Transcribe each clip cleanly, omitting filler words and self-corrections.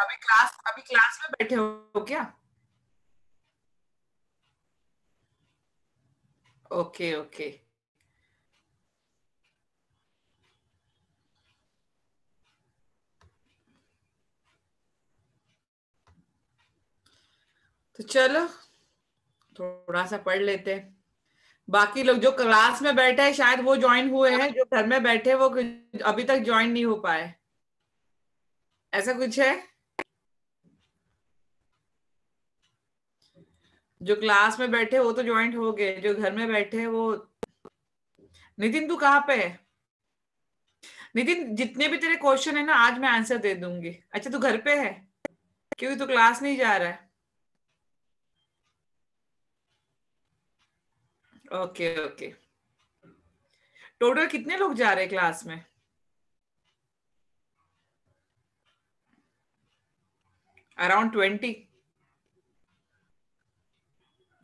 अभी क्लास में बैठे हो क्या? Okay okay. तो चलो थोड़ा सा पढ़ लेते हैं। बाकी लोग जो क्लास में बैठे हैं शायद वो ज्वाइन हुए हैं, जो घर में बैठे वो अभी तक ज्वाइन नहीं हो पाए। ऐसा कुछ है? जो क्लास में बैठे वो तो ज्वाइन हो गए, जो घर में बैठे हैं वो। नितिन तू कहाँ पे है? नितिन जितने भी तेरे क्वेश्चन है ना आज मैं आंसर दे दूंगी। अच्छा तू घर पे है क्योंकि तू क्लास नहीं जा रहा है। Okay okay. टोटल कितने लोग जा रहे हैं क्लास में? अराउंड 20।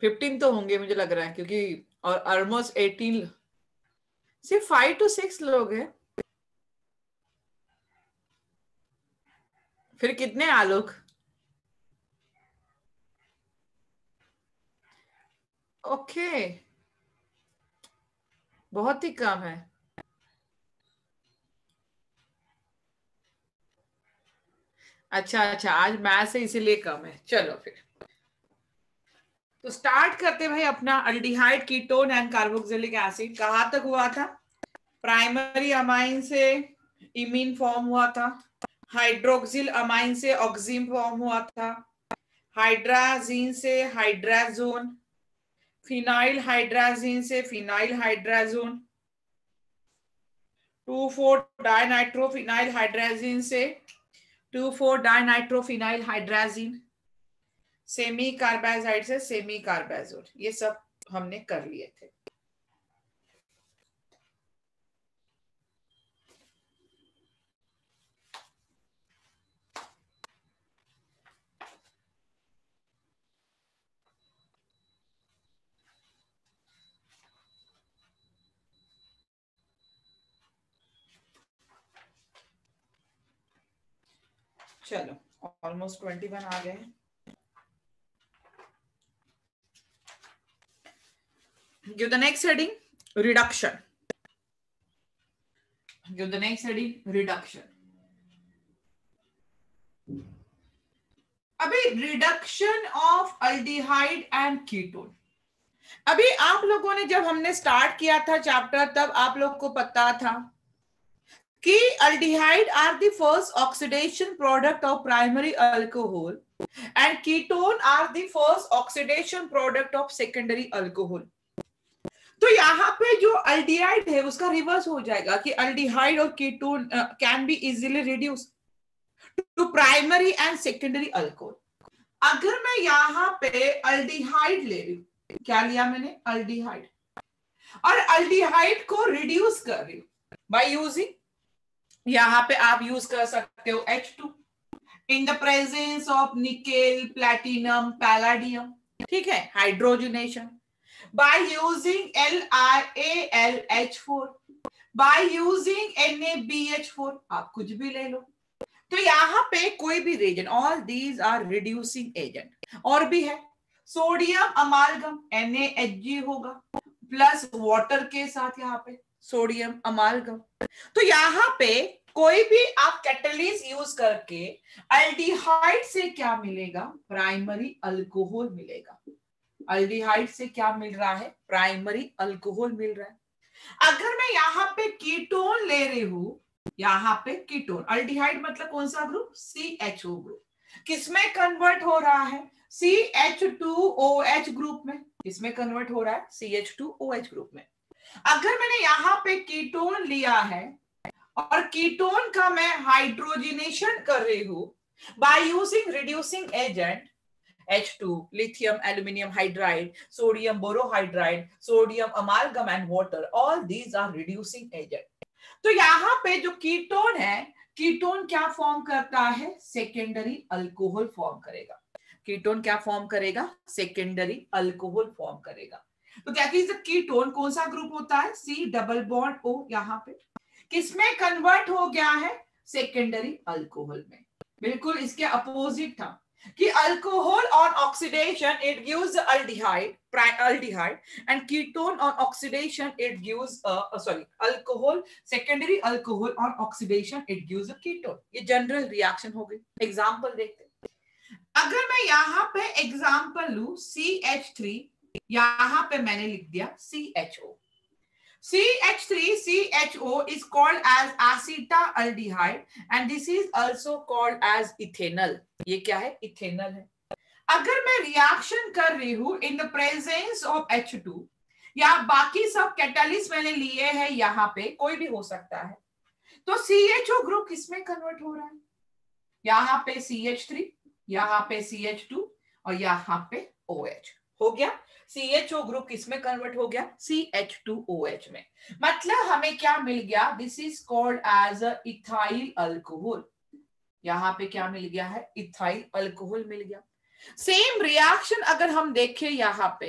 15 तो होंगे मुझे लग रहा है, क्योंकि और ऑलमोस्ट 18। सिर्फ 5 to 6 लोग हैं? फिर कितने आलोक? ओके, बहुत ही कम है। अच्छा अच्छा, आज मैथ से इसीलिए कम है। चलो फिर तो स्टार्ट करते हैं भाई अपना। Aldehyde, ketone and carboxylic acid कहाँ तक हुआ था? प्राइमरी अमाइन से इमीन फॉर्म हुआ था, हाइड्रोक्सिल अमाइन से ऑक्सिम फॉर्म हुआ था, हाइड्राजीन से हाइड्राजोन, फिनाइल हाइड्राजीन से फिनाइल हाइड्राजोन, 2,4 डाइनाइट्रोफिनाइल हाइड्राजीन से 2,4 डाइनाइट्रोफिनाइल हाइड्राजीन, सेमी कार्बाइजाइड से सेमी कार्बाइजोल। ये सब हमने कर लिए थे। चलो ऑलमोस्ट 21 आ गए। Give the next heading, reduction. Give the next heading, reduction. अभी reduction of aldehyde and ketone. अभी आप लोगों ने जब हमने स्टार्ट किया था चैप्टर तब आप लोग को पता था कि aldehyde are the first oxidation product of primary alcohol and ketone are the first oxidation product of secondary alcohol. तो यहाँ पे जो अल्डिहाइड है उसका रिवर्स हो जाएगा कि अल्डिहाइड और ketone can be easily reduce to primary and secondary alcohol. अगर मैं यहाँ पे अल्डिहाइड ले रही हूँ, क्या लिया मैंने? अल्डिहाइड, और अल्डिहाइड को रिड्यूस कर रही हूँ बाय यूजिंग, यहाँ पे आप यूज कर सकते हो H2 in the presence of nickel, platinum, palladium. ठीक है, hydrogenation by using LiAlH4, by using NaBH4, आप कुछ भी ले लो। तो यहाँ पे कोई भी reagent, all these are reducing agent. और भी है सोडियम अमालगम, NaHg होगा प्लस वाटर के साथ, यहाँ पे सोडियम अमालगम। तो यहाँ पे कोई भी आप कैटलिस्ट यूज करके अल्डिहाइड से क्या मिलेगा? प्राइमरी अल्कोहल मिलेगा। अल्डिहाइड से क्या मिल रहा है? प्राइमरी अल्कोहल मिल रहा है। अगर मैं यहाँ पे कीटोन ले रही हूं, यहाँ पे कीटोन, अल्डिहाइड मतलब कौन सा ग्रुप? CHO group. किसमें कन्वर्ट हो रहा है? CH2OH ग्रुप में। किसमें कन्वर्ट हो रहा है? CH2OH ग्रुप में। अगर मैंने यहाँ पे कीटोन लिया है और कीटोन का मैं हाइड्रोजनेशन कर रही हूं by using reducing agent H2, lithium aluminum hydride, sodium borohydride, sodium amalgam and water, all these are reducing agent। तो यहाँ पे जो कीटोन है, कीटोन क्या फॉर्म करता है? सेकेंडरी अल्कोहल फॉर्म करेगा। कीटोन क्या फॉर्म करेगा? सेकेंडरी अल्कोहल फॉर्म करेगा। तो दैट इज द कीटोन। कौन सा ग्रुप होता है? C double bond O। यहाँ पे किसमें कन्वर्ट हो गया है? सेकेंडरी अल्कोहल में। बिल्कुल इसके अपोजिट था कि alcohol on oxidation it gives aldehyde and ketone on oxidation it gives alcohol, secondary alcohol on oxidation it gives a ketone. ये जनरल रिएक्शन हो गई. एग्जांपल देखते हैं. अगर मैं यहाँ पे एग्जांपल लू CH3, यहाँ पे मैंने लिख दिया CHO. CH3CHO is called as acetaldehyde and this is also called as ethanol. ये क्या है? इथेनॉल है. अगर मैं रिएक्शन कर रही हूं in the presence of H2 या बाकी सब कैटलिस्ट मैंने लिए हैं, यहाँ पे कोई भी हो सकता है, तो CHO ग्रुप किसमें कन्वर्ट हो रहा है? यहाँ पे CH3, यहाँ पे CH2 और यहाँ पे OH हो गया. CHO ग्रुप किसमें कन्वर्ट हो गया? CH2OH में. मतलब हमें क्या मिल गया? This is called as ethyl alcohol. यहाँ पे क्या मिल गया है? इथाइल अल्कोहल मिल गया. सेम रिएक्शन अगर हम देखें यहाँ पे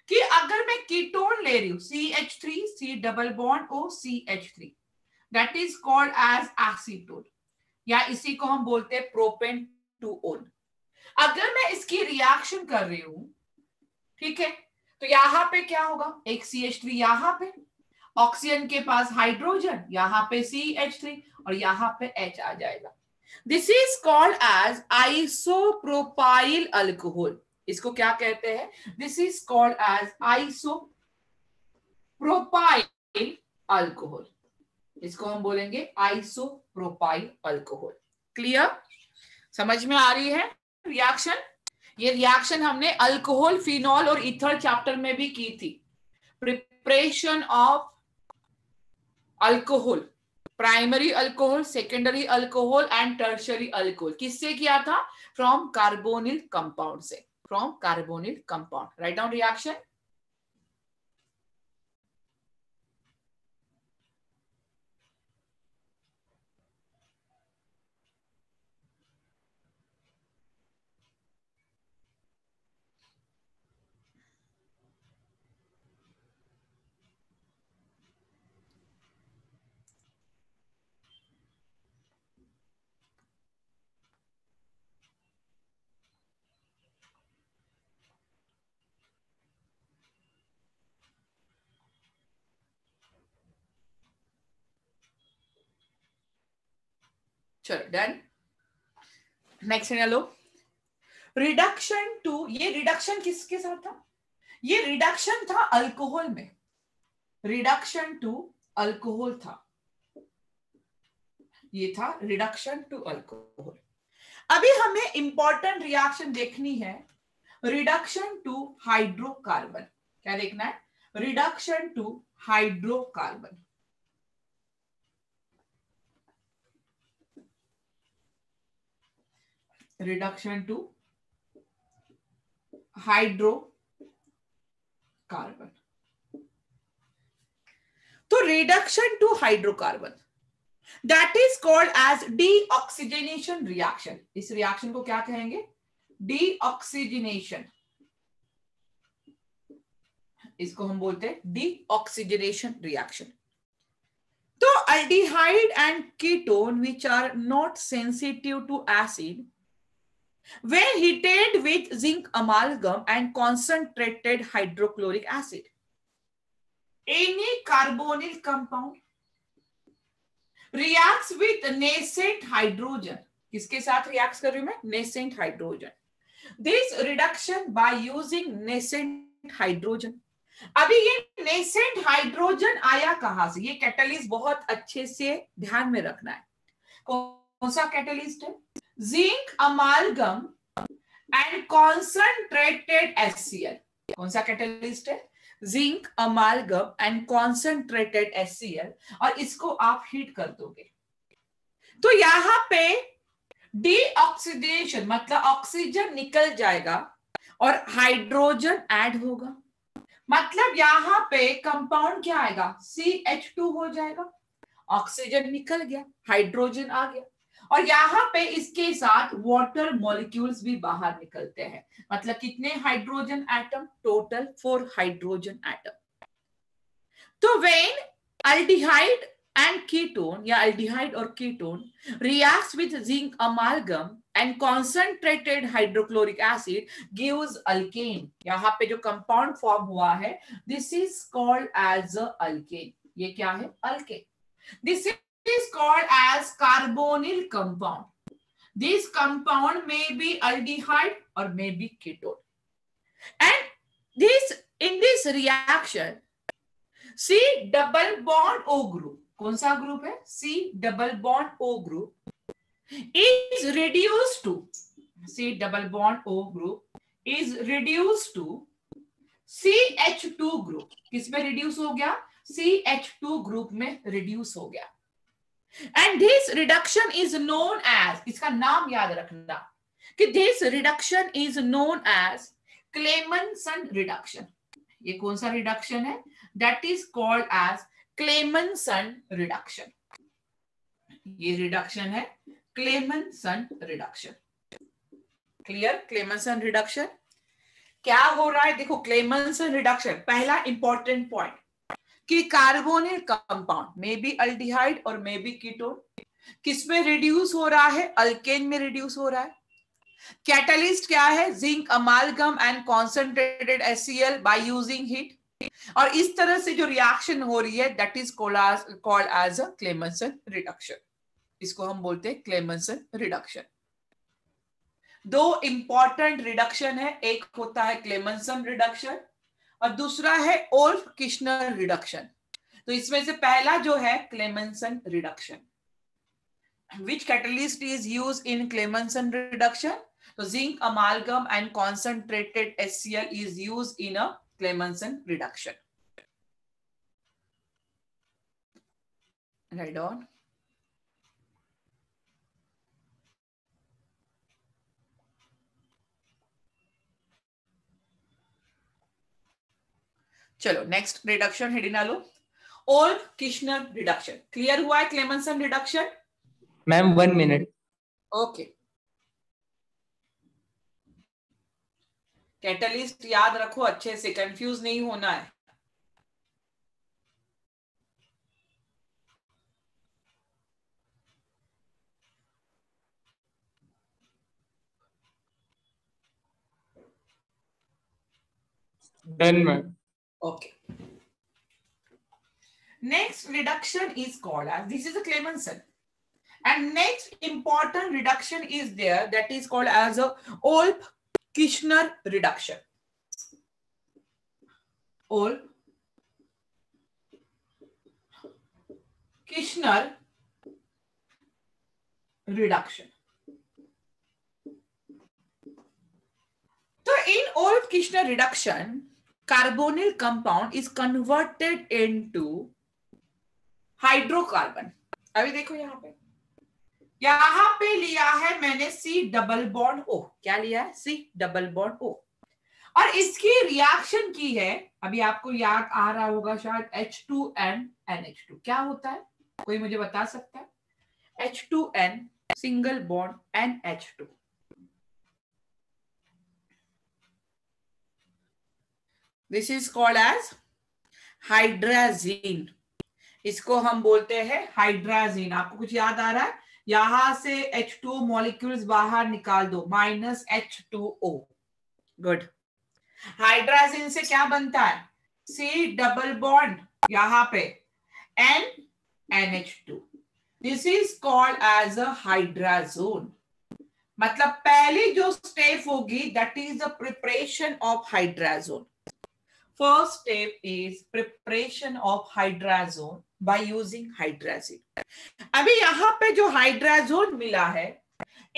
कि अगर मैं कीटोन ले रही हूं CH3 C double bond O CH3 that is called as acetone या इसी को हम बोलते हैं प्रोपेन टू ओन. अगर मैं इसकी रिएक्शन कर रही हूं, ठीक है, तो यहाँ पे क्या होगा? एक CH3 यहाँ पे, ऑक्सीजन के पास हाइड्रोजन, यहाँ पे CH3 और यहाँ पे H आ जाएगा. This is called as isopropyl alcohol. इसको क्या कहते हैं? This is called as isopropyl alcohol. इसको हम बोलेंगे आइसोप्रोपाइल अल्कोहल. क्लियर? समझ में आ रही है रिएक्शन? ये रिएक्शन हमने अल्कोहल, फिनॉल और ईथर चैप्टर में भी की थी. Preparation of alcohol, primary alcohol, secondary alcohol and tertiary alcohol. किससे किया था? फ्रॉम कार्बोनिल कंपाउंड से. From carbonyl compound. Right down reaction. चलो डन. नेक्स्ट है लो रिडक्शन टू. ये रिडक्शन किसके साथ था? ये रिडक्शन था अल्कोहल में. रिडक्शन टू अल्कोहल था. ये था रिडक्शन टू अल्कोहल. अभी हमें इंपॉर्टेंट रिएक्शन देखनी है, रिडक्शन टू हाइड्रोकार्बन. क्या देखना है? Reduction to hydrocarbon. Reduction to hydrocarbon. तो reduction to hydrocarbon that is called as deoxygenation reaction. इस रिएक्शन को क्या कहेंगे? डीऑक्सीजनेशन. इसको हम बोलते हैं डीऑक्सीजनेशन रिएक्शन. तो aldehyde and ketone which are not sensitive to acid when heated with zinc amalgam and concentrated hydrochloric acid, any carbonyl compound reacts with nascent hydrogen. किसके साथ रिएक्ट कर रही हूं मैं? nascent hydrogen. This reduction by using nascent hydrogen. अभी ये nascent hydrogen आया कहां से? ये कैटलिस्ट बहुत अच्छे से ध्यान में रखना है. कौन सा कैटलिस्ट है? Zinc amalgam and concentrated HCl. कौन सा कैटलिस्ट है? Zinc amalgam and concentrated HCl. और इसको आप हीट कर दोगे तो यहां पे डीऑक्सीडेशन मतलब ऑक्सीजन निकल जाएगा और हाइड्रोजन ऐड होगा. मतलब यहां पे कंपाउंड क्या आएगा? CH2 हो जाएगा. ऑक्सीजन निकल गया, हाइड्रोजन आ गया और यहाँ पे इसके साथ वाटर मॉलिक्यूल्स भी बाहर निकलते हैं. मतलब कितने hydrogen atom? Total 4 hydrogen atom. तो व्हेन aldehyde and ketone या aldehyde और ketone reacts with zinc amalgam and concentrated hydrochloric acid gives alkane. यहाँ पे जो कंपाउंड फॉर्म हुआ है this is called as a alkane. ये क्या है? alkane. This is called as carbonyl compound. This compound may be aldehyde or may be ketone. And this in this reaction C double bond O group, कौन सा group है? C double bond O group is reduced to C double bond O group is reduced to CH2 group. किसमें reduce हो गया? CH2 group में reduce हो गया. And this reduction is known as, इसका नाम याद रखना कि this reduction is known as Clemmensen reduction. ये कौन सा रिडक्शन है? That is called as Clemmensen reduction. ये रिडक्शन है Clemmensen reduction. Clear? Clemmensen reduction क्या हो रहा है? देखो Clemmensen reduction पहला इंपॉर्टेंट पॉइंट कि carbonyl compound may be aldehyde और मे बी कीटोन किस में रिड्यूस हो रहा है? अल्केन में रिड्यूस हो रहा है. कैटलिस्ट क्या है? Zinc amalgam and concentrated HCl by using heat. और इस तरह से जो रिएक्शन हो रही है that is called as a Clemmensen reduction. इसको हम बोलते हैं क्लेमेंसन रिडक्शन. दो इंपॉर्टेंट रिडक्शन है, एक होता है क्लेमेंसन रिडक्शन और दूसरा है ओल्फ किश्नर रिडक्शन. तो इसमें से पहला जो है Clemmensen reduction. Which catalyst is used in Clemmensen reduction? So zinc amalgam and concentrated HCl is used in a Clemmensen reduction. Right on. चलो नेक्स्ट रिडक्शन हेडिंग डालो. ओल्फ किश्नर रिडक्शन. क्लियर हुआ है Clemmensen reduction? Ma'am 1 minute. Okay. Catalyst याद रखो अच्छे से, confuse नहीं होना है. Done ma'am. Okay. Next reduction is called as, this is a Clemmensen. And next important reduction is there that is called as a Olp-Kishner reduction. Olp-Kishner reduction. So in Olp-Kishner reduction, carbonyl compound is converted into hydrocarbon. अभी देखो यहाँ पे लिया है मैंने C double bond O. क्या लिया है? C double bond O. और इसकी रिएक्शन की है, अभी आपको याद आ रहा होगा शायद, H2N NH2. क्या होता है? कोई मुझे बता सकता है? H2N single bond NH2. This is called as hydrazine. इसको हम बोलते हैं हाइड्राजीन. आपको कुछ याद आ रहा है? यहां से H2 मॉलिक्यूल्स बाहर निकाल दो, -H2O. गुड. हाइड्राजीन से क्या बनता है? C डबल बॉन्ड यहां पे N NH2. This is called as a hydrazone. मतलब पहली जो स्टेप होगी that is the preparation of hydrazone. First step is preparation of hydrazone by using hydrazine. अभी यहाँ पे जो हाइड्राजोन मिला है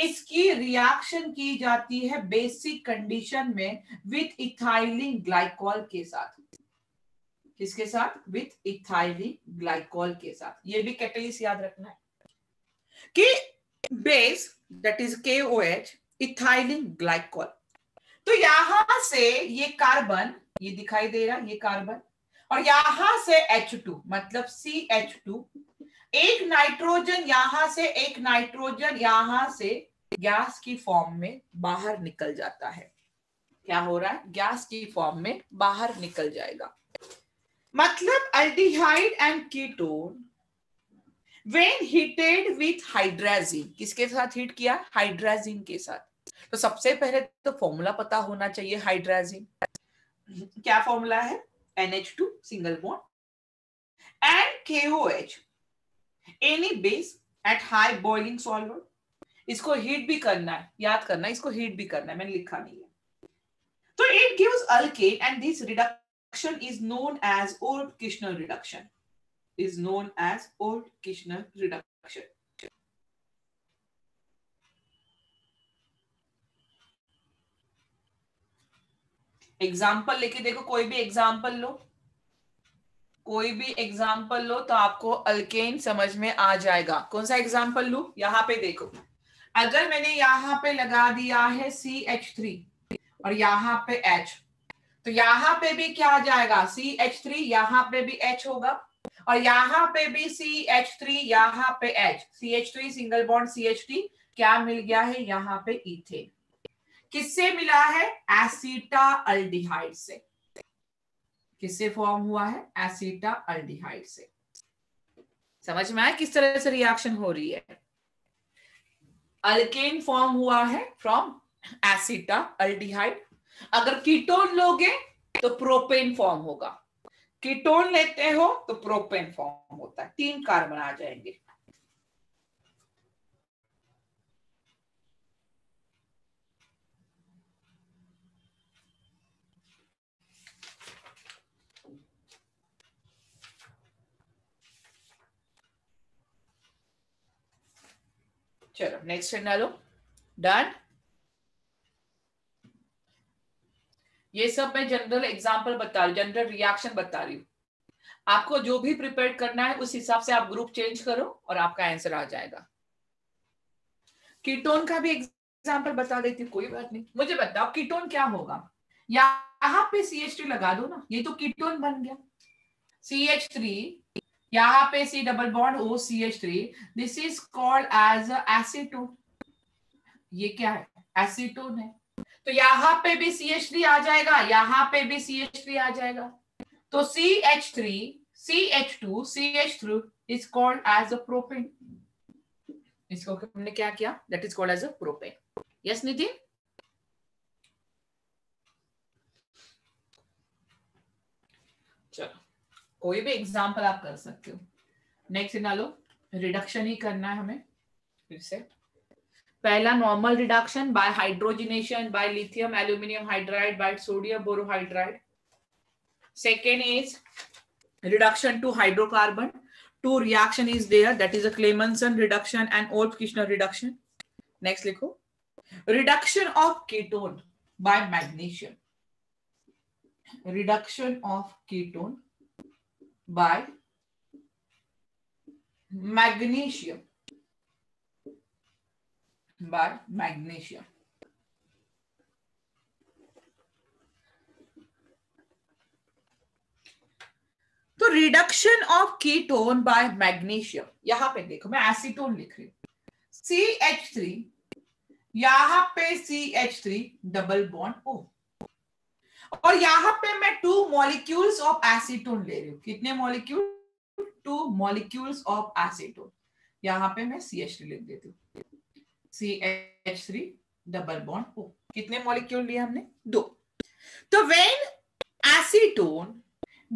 इसकी रिएक्शन की जाती है बेसिक कंडीशन में विथ इथाइलिन ग्लाइकॉल के साथ. किसके साथ? विथ इथाइलिन ग्लाइकॉल के साथ. ये भी कैटलिस्ट याद रखना है कि base that is KOH ethylene glycol. तो यहां से ये कार्बन, ये दिखाई दे रहा है, ये कार्बन, और यहां से H2 मतलब CH2, एक नाइट्रोजन यहां से, एक नाइट्रोजन यहां से गैस की फॉर्म में बाहर निकल जाता है. क्या हो रहा है? गैस की फॉर्म में बाहर निकल जाएगा. मतलब aldehyde and ketone when heated with hydrazine, किसके साथ हीट किया? हाइड्राजीन के साथ। तो सबसे पहले तो फॉर्मूला पता होना चाहिए हाइड्राजीन। क्या फॉर्मूला है? NH2 single bond and KOH, any base at high boiling solver. इसको हीट भी करना है, याद करना, इसको हीट भी करना है, मैंने लिखा नहीं है। तो it gives alkane and this reduction is known as Wolff Kishner reduction, is known as Oort-Kirchner reduction. Example लेके देखो, कोई भी एग्जाम्पल लो, कोई भी एग्जाम्पल लो तो आपको अल्केन समझ में आ जाएगा। कौन सा एग्जाम्पल लूं? यहां पे देखो, अगर मैंने यहां पे लगा दिया है CH3 और यहां पे H, तो यहां पे भी क्या आ जाएगा? CH3, यहां पे भी H होगा, और यहां पे भी CH3, यहां पे H, CH3 single bond CH3, क्या मिल गया है यहां पे? इथेन। किससे मिला है? एसिटाल्डिहाइड से। किससे फॉर्म हुआ है? एसिटाल्डिहाइड से। समझ में आया किस तरह से रिएक्शन हो रही है? अल्केन फॉर्म हुआ है फ्रॉम एसिटाल्डिहाइड। अगर कीटोन लोगे तो प्रोपेन फॉर्म होगा, कीटोन लेते हो तो प्रोपेन फॉर्म होता है, 3 कार्बन आ जाएंगे। चलो नेक्स्ट डालो। डन। ये सब मैं जनरल एग्जांपल बता रही हूँ, जनरल रिएक्शन बता रही हूँ। आपको जो भी प्रिपेयर करना है उस हिसाब से आप ग्रुप चेंज करो और आपका आंसर आ जाएगा। कीटोन का भी एग्जांपल बता देती हूँ, कोई बात नहीं। मुझे बताओ कीटोन क्या होगा? यहाँ पे CH3 लगा दो ना, ये तो कीटोन बन गया। CH3, यहाँ पे C double bond O CH3, this is called as acetone. ये क्या है? एसीटोन है। तो यहाँ पे भी CH3 आ जाएगा, यहाँ पे भी CH3 आ जाएगा। तो CH3, CH2, CH3 is called as a propane. इसको हमने क्या किया? That is called as a propane. Yes, Nitin? चलो कोई भी एग्जांपल आप कर सकते हो। नेक्स्ट डालो। रिडक्शन ही करना है हमें फिर से। पहला normal reduction by hydrogenation by lithium aluminium hydride by sodium borohydride. Second is reduction to hydrocarbon. Two reaction is there, that is a Clemmensen reduction and Oort-Kirchner reduction. Next लिखो, reduction of ketone by magnesium. Reduction of ketone by magnesium. By magnesium. तो reduction of ketone by magnesium, यहां पे देखो मैं acetone लिख रही हूं, CH3, यहां पे CH3 डबल बॉन्ड O, और यहां पे मैं 2 मॉलिक्यूल्स ऑफ एसीटोन ले रही हूं। कितने मॉलिक्यूल? 2 molecules of acetone. यहां पे मैं CH3 लिख देती हूँ, CH3 डबल बॉन्ड O। कितने मॉलिक्यूल लिए हमने? 2। तो when acetone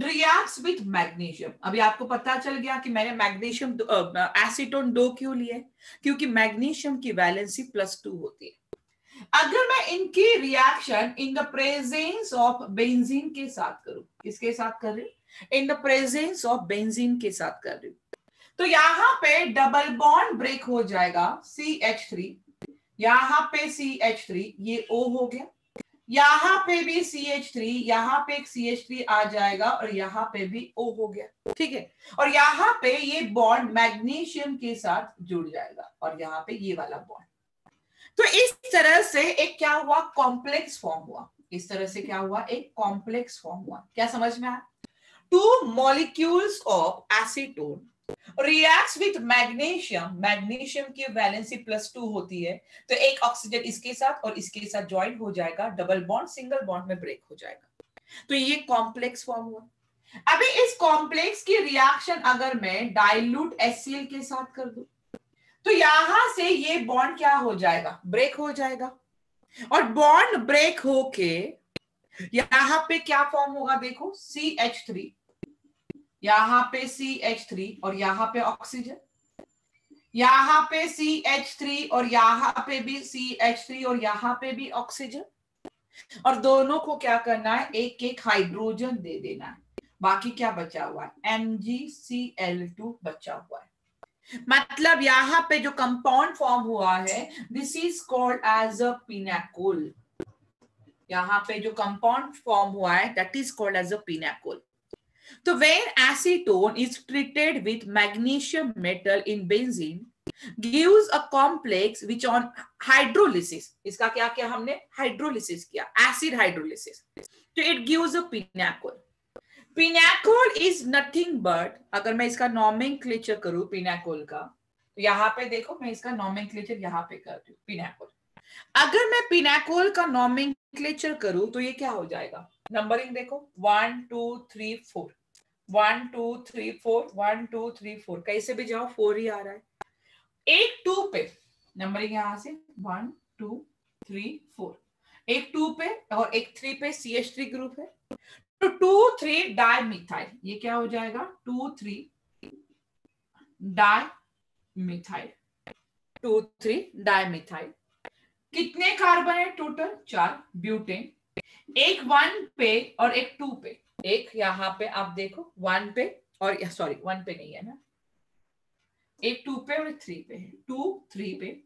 reacts with magnesium, अभी आपको पता चल गया कि मैंने मैग्नीशियम एसीटोन 2 क्यों लिए? क्योंकि मैग्नीशियम की वैलेंसी +2 होती है। अगर मैं इनकी reaction in the presence of benzene के साथ करूं, किसके साथ कर रही हूं? In the presence of benzene के साथ कर रही हूं, तो यहां पे डबल बॉन्ड ब्रेक हो जाएगा, CH3, यहां पे CH3, ये O हो गया, यहां पे भी CH3, यहां पे एक CH3 आ जाएगा, और यहां पे भी O हो गया, ठीक है। और यहां पे ये बॉन्ड मैग्नीशियम के साथ जुड़ जाएगा, और यहां पे ये वाला बॉन्ड। तो इस तरह से एक क्या हुआ? कॉम्प्लेक्स फॉर्म हुआ। इस तरह से क्या हुआ? एक कॉम्प्लेक्स फॉर्म हुआ। क्या समझ में आया? 2 molecules of acetone reacts with magnesium, magnesium की वैलेंसी +2 होती है, तो एक ऑक्सीजन इसके साथ और इसके साथ ज्वाइन हो जाएगा, डबल बॉन्ड सिंगल बॉन्ड में ब्रेक हो जाएगा। तो ये कॉम्प्लेक्स फॉर्म हुआ। अभी इस कॉम्प्लेक्स की रिएक्शन अगर मैं डाइल्यूट HCl के साथ कर दूं तो यहां से ये बॉन्ड क्या हो जाएगा, ब्रेक हो जाएगा, और बॉन्ड ब्रेक होके यहां पे क्या फॉर्म होगा, देखो CH3, यहां पे CH3 और यहां पे ऑक्सीजन, यहां पे CH3 और यहां पे भी CH3 और यहां पे भी ऑक्सीजन, और दोनों को क्या करना है, एक एक हाइड्रोजन दे देना है। बाकी क्या बचा हुआ है, MgCl2 बचा हुआ है। मतलब यहां पे जो कंपाउंड फॉर्म हुआ है, this is called as a pinacol. यहां पे जो कंपाउंड फॉर्म हुआ है that is called as a pinacol. तो when acetone is treated with magnesium metal in benzene gives a complex which on hydrolysis, इसका क्या किया हमने, हाइड्रोलिसिस किया, एसिड हाइड्रोलिसिस, तो it gives a pinacol. Pinacol is nothing but, अगर मैं इसका नॉमेनक्लेचर करूं पिनाकोल का, तो यहां पे देखो मैं इसका नॉमेनक्लेचर यहां पे कर रही हूं पिनाकोल। अगर मैं पिनाकोल का नॉमेनक्लेचर करूं तो ये क्या हो जाएगा, नंबरिंग देखो 1 2 3 4, 1 2 3 4, 1 2 3 4, कैसे भी जाओ 4 ही आ रहा है। एक 2 पे नंबरिंग यहां से 1 2 3 4, एक 2 पे और एक 3 पे CH3 ग्रुप है, तो 2 3 डाई मिथाइल, ये क्या हो जाएगा 2 3 डाई मिथाइल, 2 3 डाई मिथाइल। कितने कार्बन है टोटल, 4, ब्यूटेन, एक 1 पे और एक 2 पे, एक यहां पे आप देखो 1 पे और सॉरी 1 पे नहीं है ना, एक 2 पे और एक 3 पे है, 2 3 पे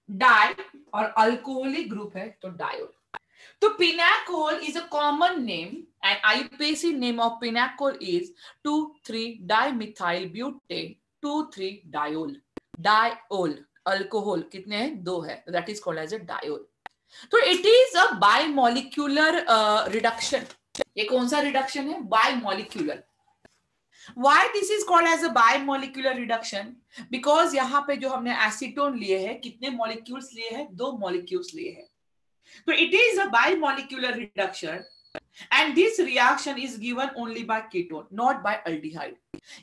डाई और अल्कोहलिक ग्रुप है तो डायोल। तो pinacol is a common name and IUPAC name of pinacol is 2,3-dimethyl butane 2,3-diol, diol, alcohol कितने हैं, 2 है, that is called as a diol। तो it is a bimolecular reduction। ये कौन सा रिडक्शन है, बायमोलिक्यूलर। Why this is called as a bimolecular reduction? Because यहाँ पे जो हमने एसीटोन लिए हैं, कितने मॉलिक्यूल्स लिए हैं, 2 मॉलिक्यूल्स लिए हैं। So it is a bimolecular reduction and this reaction is given only by ketone, not by aldehyde।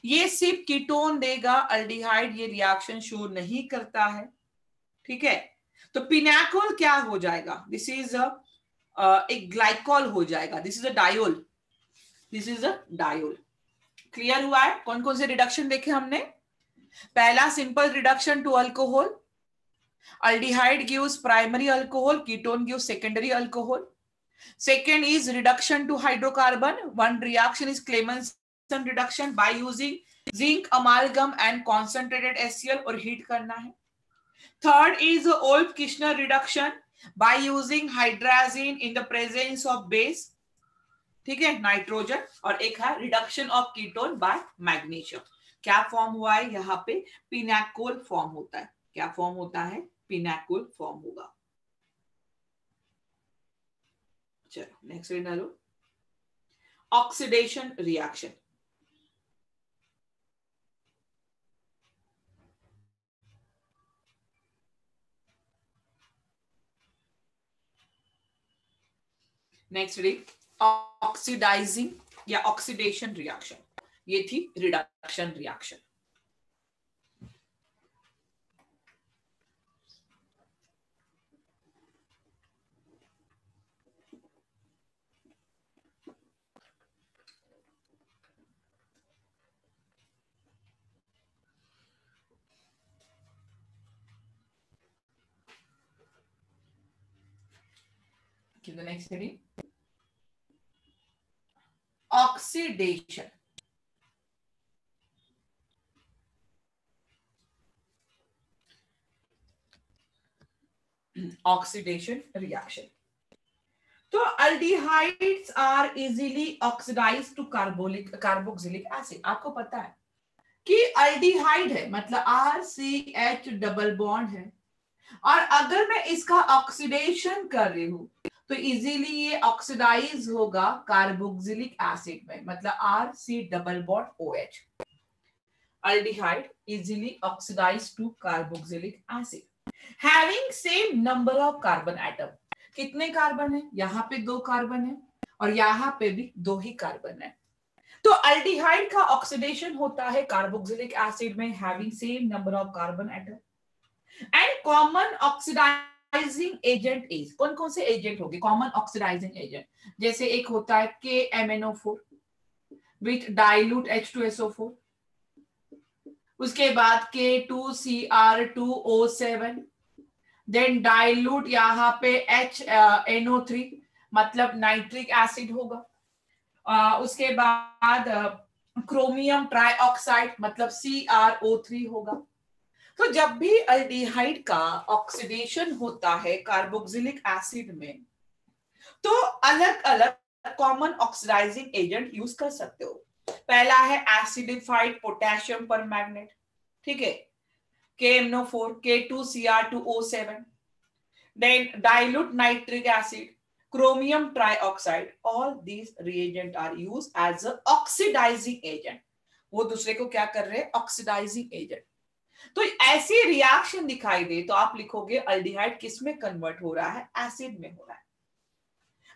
ये सिर्फ कीटोन देगा, अल्डिहाइड ये रिएक्शन शो नहीं करता है, ठीक है। तो पिनाकोल क्या हो जाएगा, दिस इज एक ग्लाइकॉल हो जाएगा, this is a diol, this is a diol. Clear हुआ है, कौन कौन से रिडक्शन देखे हमने। पहला simple reduction to alcohol, aldehyde gives primary alcohol, ketone gives secondary alcohol। Second is reduction to hydrocarbon, one reaction is Clemmensen reduction by using zinc amalgam and concentrated HCl और heat करना है। Third is Wolff-Kishner reduction by using hydrazine in the presence of base, ठीक है, nitrogen, और एक है reduction of ketone by magnesium. क्या form हुआ है यहाँ पे, पिनाकोल फॉर्म होता है, क्या फॉर्म होता है, पिनाकोल फॉर्म होगा। चलो नेक्स्ट डालो, oxidation reaction. Next read, oxidizing या ऑक्सीडेशन रिएक्शन, ये थी reduction reaction. Give the next heading, oxidation। Oxidation reaction, तो aldehydes are easily oxidized to carboxylic acid. आपको पता है कि अल्डिहाइड है मतलब RCH डबल बॉन्ड है, और अगर मैं इसका ऑक्सीडेशन कर रही हूं तो इजीली ये ऑक्सीडाइज होगा कार्बोक्सिलिक एसिड में, मतलब RC double bond OH। aldehyde easily oxidized to carboxylic acid having same number of carbon atom। कितने कार्बन है, यहाँ पे 2 कार्बन है और यहाँ पे भी 2 ही कार्बन है। तो अल्डिहाइड का ऑक्सीडेशन होता है कार्बोक्सिलिक एसिड में having same number of carbon atom and common oxidizing agent is, कौन कौन से एजेंट होंगे कॉमन ऑक्सीडाइजिंग एजेंट? जैसे एक होता है KMnO4 विथ डाइल्यूट H2SO4, उसके बाद K2Cr2O7, देन डाइल्यूट यहाँ पे HNO3 मतलब नाइट्रिक एसिड होगा, उसके बाद क्रोमियम ट्राइऑक्साइड मतलब CrO3 होगा। तो जब भी अल्डिहाइड का ऑक्सीडेशन होता है कार्बोक्सिलिक एसिड में, तो अलग अलग कॉमन ऑक्सीडाइजिंग एजेंट यूज कर सकते हो। पहला है एसिडिफाइड पोटेशियम परमैंगनेट, ठीक है, KMnO4, K2Cr2O7, then dilute nitric acid, chromium trioxide, all these reagent are used as a oxidizing agent। वो दूसरे को क्या कर रहे हैं? Oxidizing agent. तो ऐसी रिएक्शन दिखाई दे तो आप लिखोगे अल्डिहाइड किस में कन्वर्ट हो रहा है? एसिड में हो रहा है।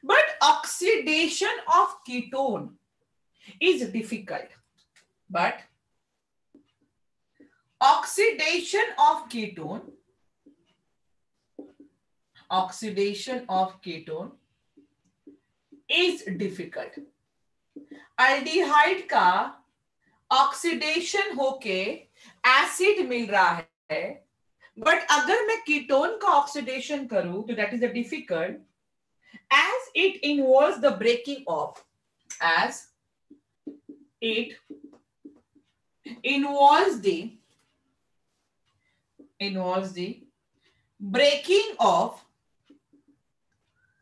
But oxidation of ketone is difficult, but oxidation of ketone is difficult। Aldehyde का ऑक्सीडेशन होके एसिड मिल रहा है, बट अगर मैं कीटोन का ऑक्सीडेशन करूं तो that is a difficult as it involves the breaking of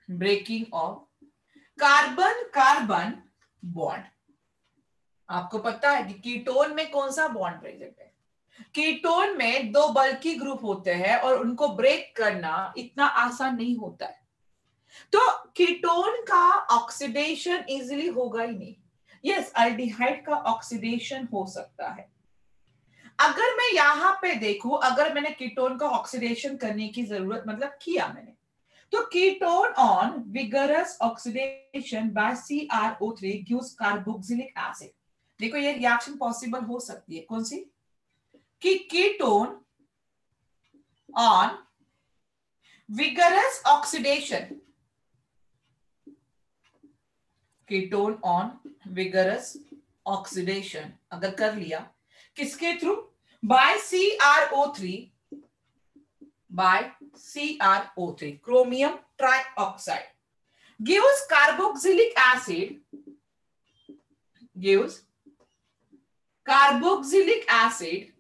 breaking of carbon carbon bond. आपको पता है कि कीटोन में कौन सा बॉन्ड प्रेजेंट है? कीटोन में दो बल्की ग्रुप होते हैं और उनको ब्रेक करना इतना आसान नहीं होता है, तो कीटोन का ऑक्सीडेशन इजीली होगा ही नहीं। यस, अल्डिहाइड का ऑक्सीडेशन हो सकता है। अगर मैं यहां पे देखूं, अगर मैंने कीटोन का ऑक्सीडेशन करने की जरूरत मतलब किया मैंने, तो ketone on vigorous oxidation by CrO3 gives carboxylic acid. देखो ये रिएक्शन पॉसिबल हो सकती है, कौन सी? कि ketone on vigorous oxidation, ketone on vigorous oxidation अगर कर लिया, किसके through? By CrO3 chromium trioxide gives carboxylic acid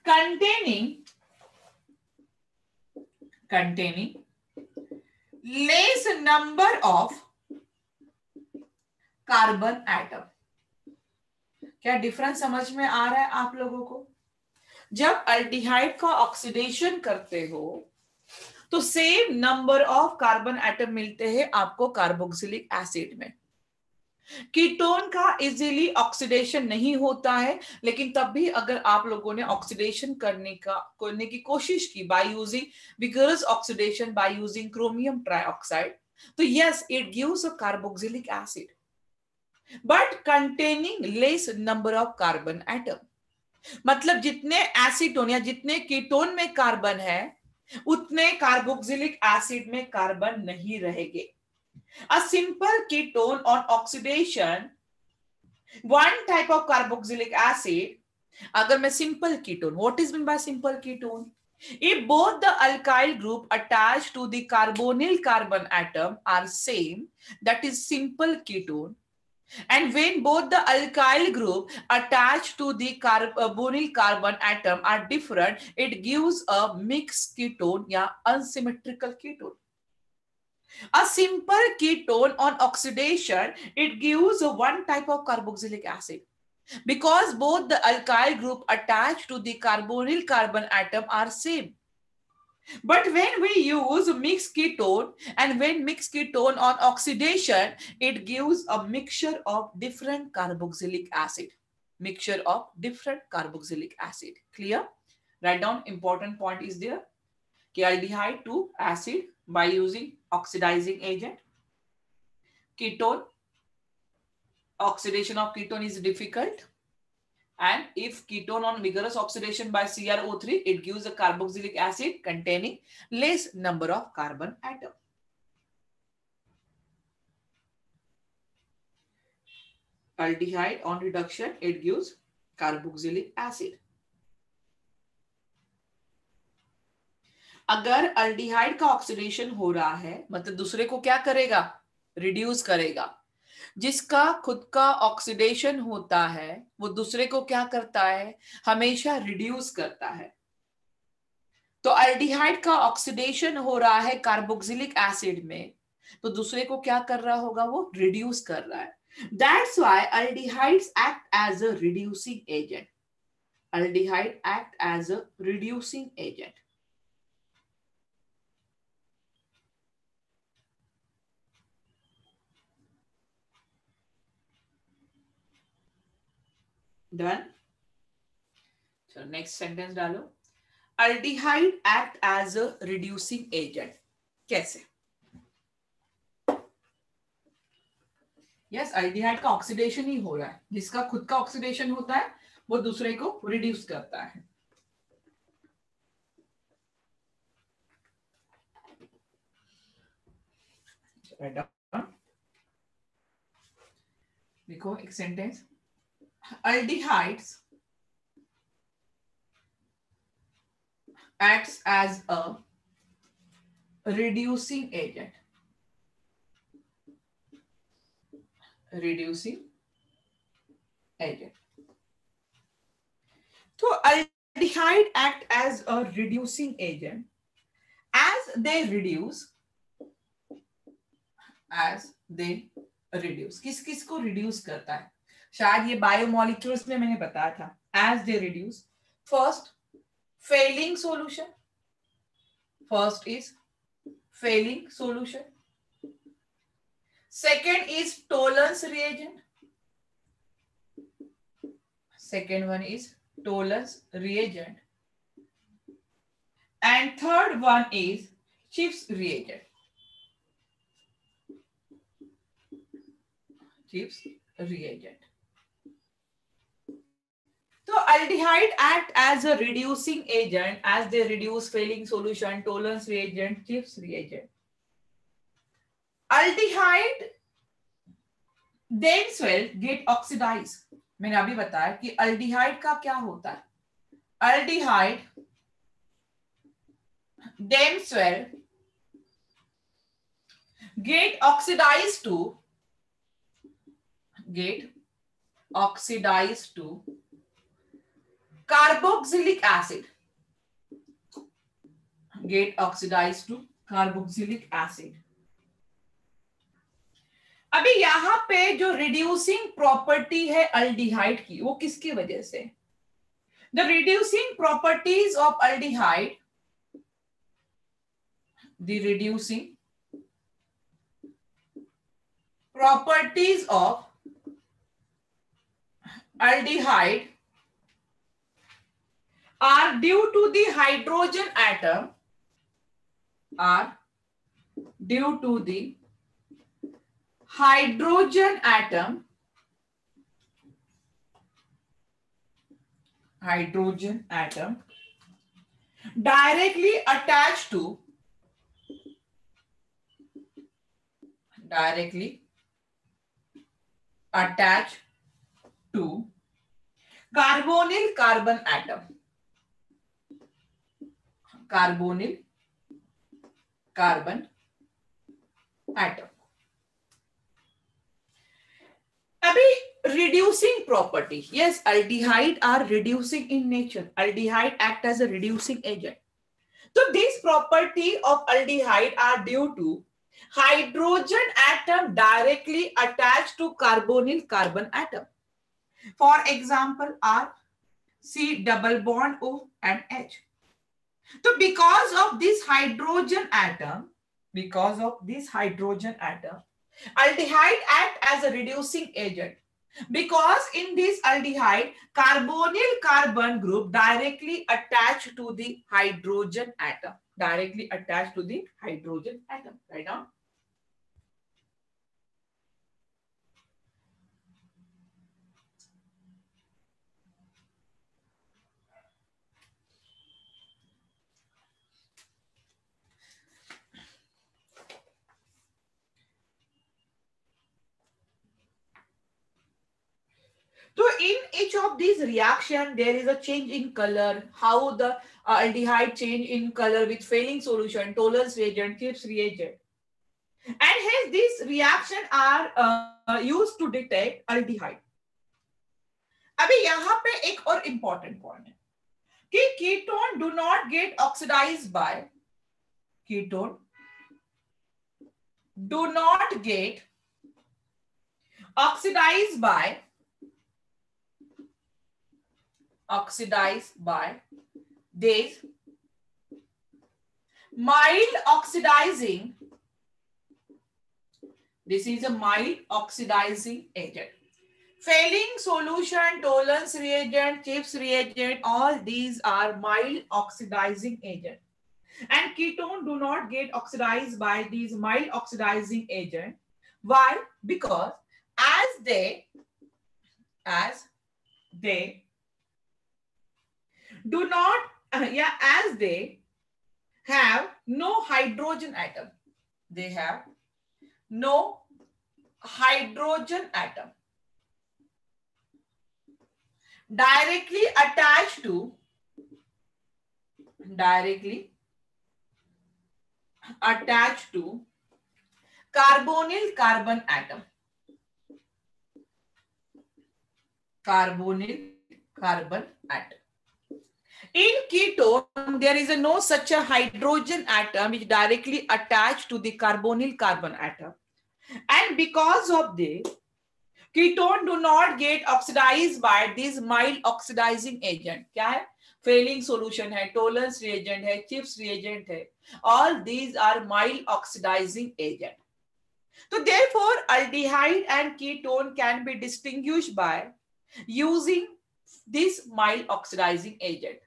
containing less number of carbon atom. क्या डिफरेंस समझ में आ रहा है आप लोगों को? जब अल्डिहाइड का ऑक्सीडेशन करते हो तो same number of carbon atom मिलते हैं आपको कार्बोक्सिलिक एसिड में। कीटोन का इजीली ऑक्सीडेशन नहीं होता है, लेकिन तब भी अगर आप लोगों ने ऑक्सीडेशन करने की कोशिश की by using vigorous oxidation by using chromium trioxide, तो yes it gives a carboxylic acid but containing less number of carbon atom. मतलब जितने एसीटोन या जितने कीटोन में कार्बन है उतने कार्बोक्सिलिक एसिड में कार्बन नहीं रहेंगे। A simple ketone on oxidation, one type of carboxylic acid, अगर मैं simple ketone, what is meant by simple ketone? If both the alkyl group attached to the carbonyl carbon atom are same, that is simple ketone. And when both the alkyl group attached to the carbonyl carbon atom are different, it gives a mixed ketone या unsymmetrical ketone. A simple ketone on oxidation, it gives one type of carboxylic acid because both the alkyl group attached to the carbonyl carbon atom are same. But when we use mixed ketone and when mixed ketone on oxidation, it gives a mixture of different carboxylic acid. Mixture of different carboxylic acid. Clear? Write down important point is there. Aldehyde to acid by using oxidizing agent, ketone oxidation of ketone is difficult, and if ketone on vigorous oxidation by CrO3, it gives a carboxylic acid containing less number of carbon atom. Aldehyde on reduction, it gives carboxylic acid. अगर aldehyde का oxidation हो रहा है मतलब दूसरे को क्या करेगा, रिड्यूस करेगा. जिसका खुद का ऑक्सीडेशन होता है वो दूसरे को क्या करता है, हमेशा रिड्यूस करता है. तो अल्डिहाइड का ऑक्सीडेशन हो रहा है कार्बोक्सिलिक एसिड में, तो दूसरे को क्या कर रहा होगा, वो रिड्यूस कर रहा है. That's why aldehydes act as a reducing agent. Aldehyde act as a reducing agent. Done. चलो नेक्स्ट सेंटेंस डालो. Aldehyde act as a reducing agent. कैसे? यस, अल्डिहाइड का ऑक्सीडेशन ही हो रहा है. जिसका खुद का ऑक्सीडेशन होता है वो दूसरे को रिड्यूस करता है. देखो एक sentence. Aldehydes acts as a reducing agent. Reducing agent. So aldehyde act as a reducing agent. As they reduce, किस किस को रिड्यूस करता है? शायद ये बायोमोलिक्यूल्स में मैंने बताया था. As they reduce, first Fehling solution. First is Fehling solution. Second is Tollens reagent. Second one is Tollens reagent. And third one is Schiff's reagent. Schiff's reagent. So aldehyde act as a reducing agent as they reduce failing solution, tolerance reagent, Gibbs reagent. Aldehyde themselves get oxidized. मैंने अभी बताया कि aldehyde का क्या होता है. Aldehyde themselves get oxidized to carboxylic acid. Get oxidized to carboxylic acid. अभी यहां पे जो रिड्यूसिंग प्रॉपर्टी है अल्डिहाइड की, वो किसकी वजह से? The reducing properties of aldehyde, the reducing properties of aldehyde are due to the hydrogen atom, are due to the hydrogen atom, directly attached to carbonyl carbon atom. Carbonyl carbon atom. अभी reducing property. Yes, aldehyde are reducing in nature. Aldehyde act as a reducing agent. So this property of aldehyde are due to hydrogen atom directly attached to carbonyl carbon atom. For example, R, C double bond O and H. So because of this hydrogen atom, aldehyde act as a reducing agent. Because in this aldehyde, carbonyl carbon group directly attached to the hydrogen atom. Right now. each of these reaction there is a change in color, how the aldehyde change in color with failing solution, Tollens reagent, Gibbs reagent, and hence these reaction are used to detect aldehyde. अभी यहाँ पे एक और important point है कि ketone do not get oxidized by, ketone do not get oxidized by these mild oxidizing, this is a mild oxidizing agent. Failing solution, Tollens reagent, Gibbs reagent, all these are mild oxidizing agent. And ketone do not get oxidized by these mild oxidizing agent. Why? Because as they do not, as they have no hydrogen atom. They have no hydrogen atom directly attached to carbonyl carbon atom. Carbonyl carbon atom. In ketone, there is no such a hydrogen atom which directly attached to the carbonyl carbon atom. And because of this, ketone do not get oxidized by this mild oxidizing agent. क्या है? Failing solution है, Tollens reagent है, Gibbs reagent है. All these are mild oxidizing agent. So therefore, aldehyde and ketone can be distinguished by using this mild oxidizing agent.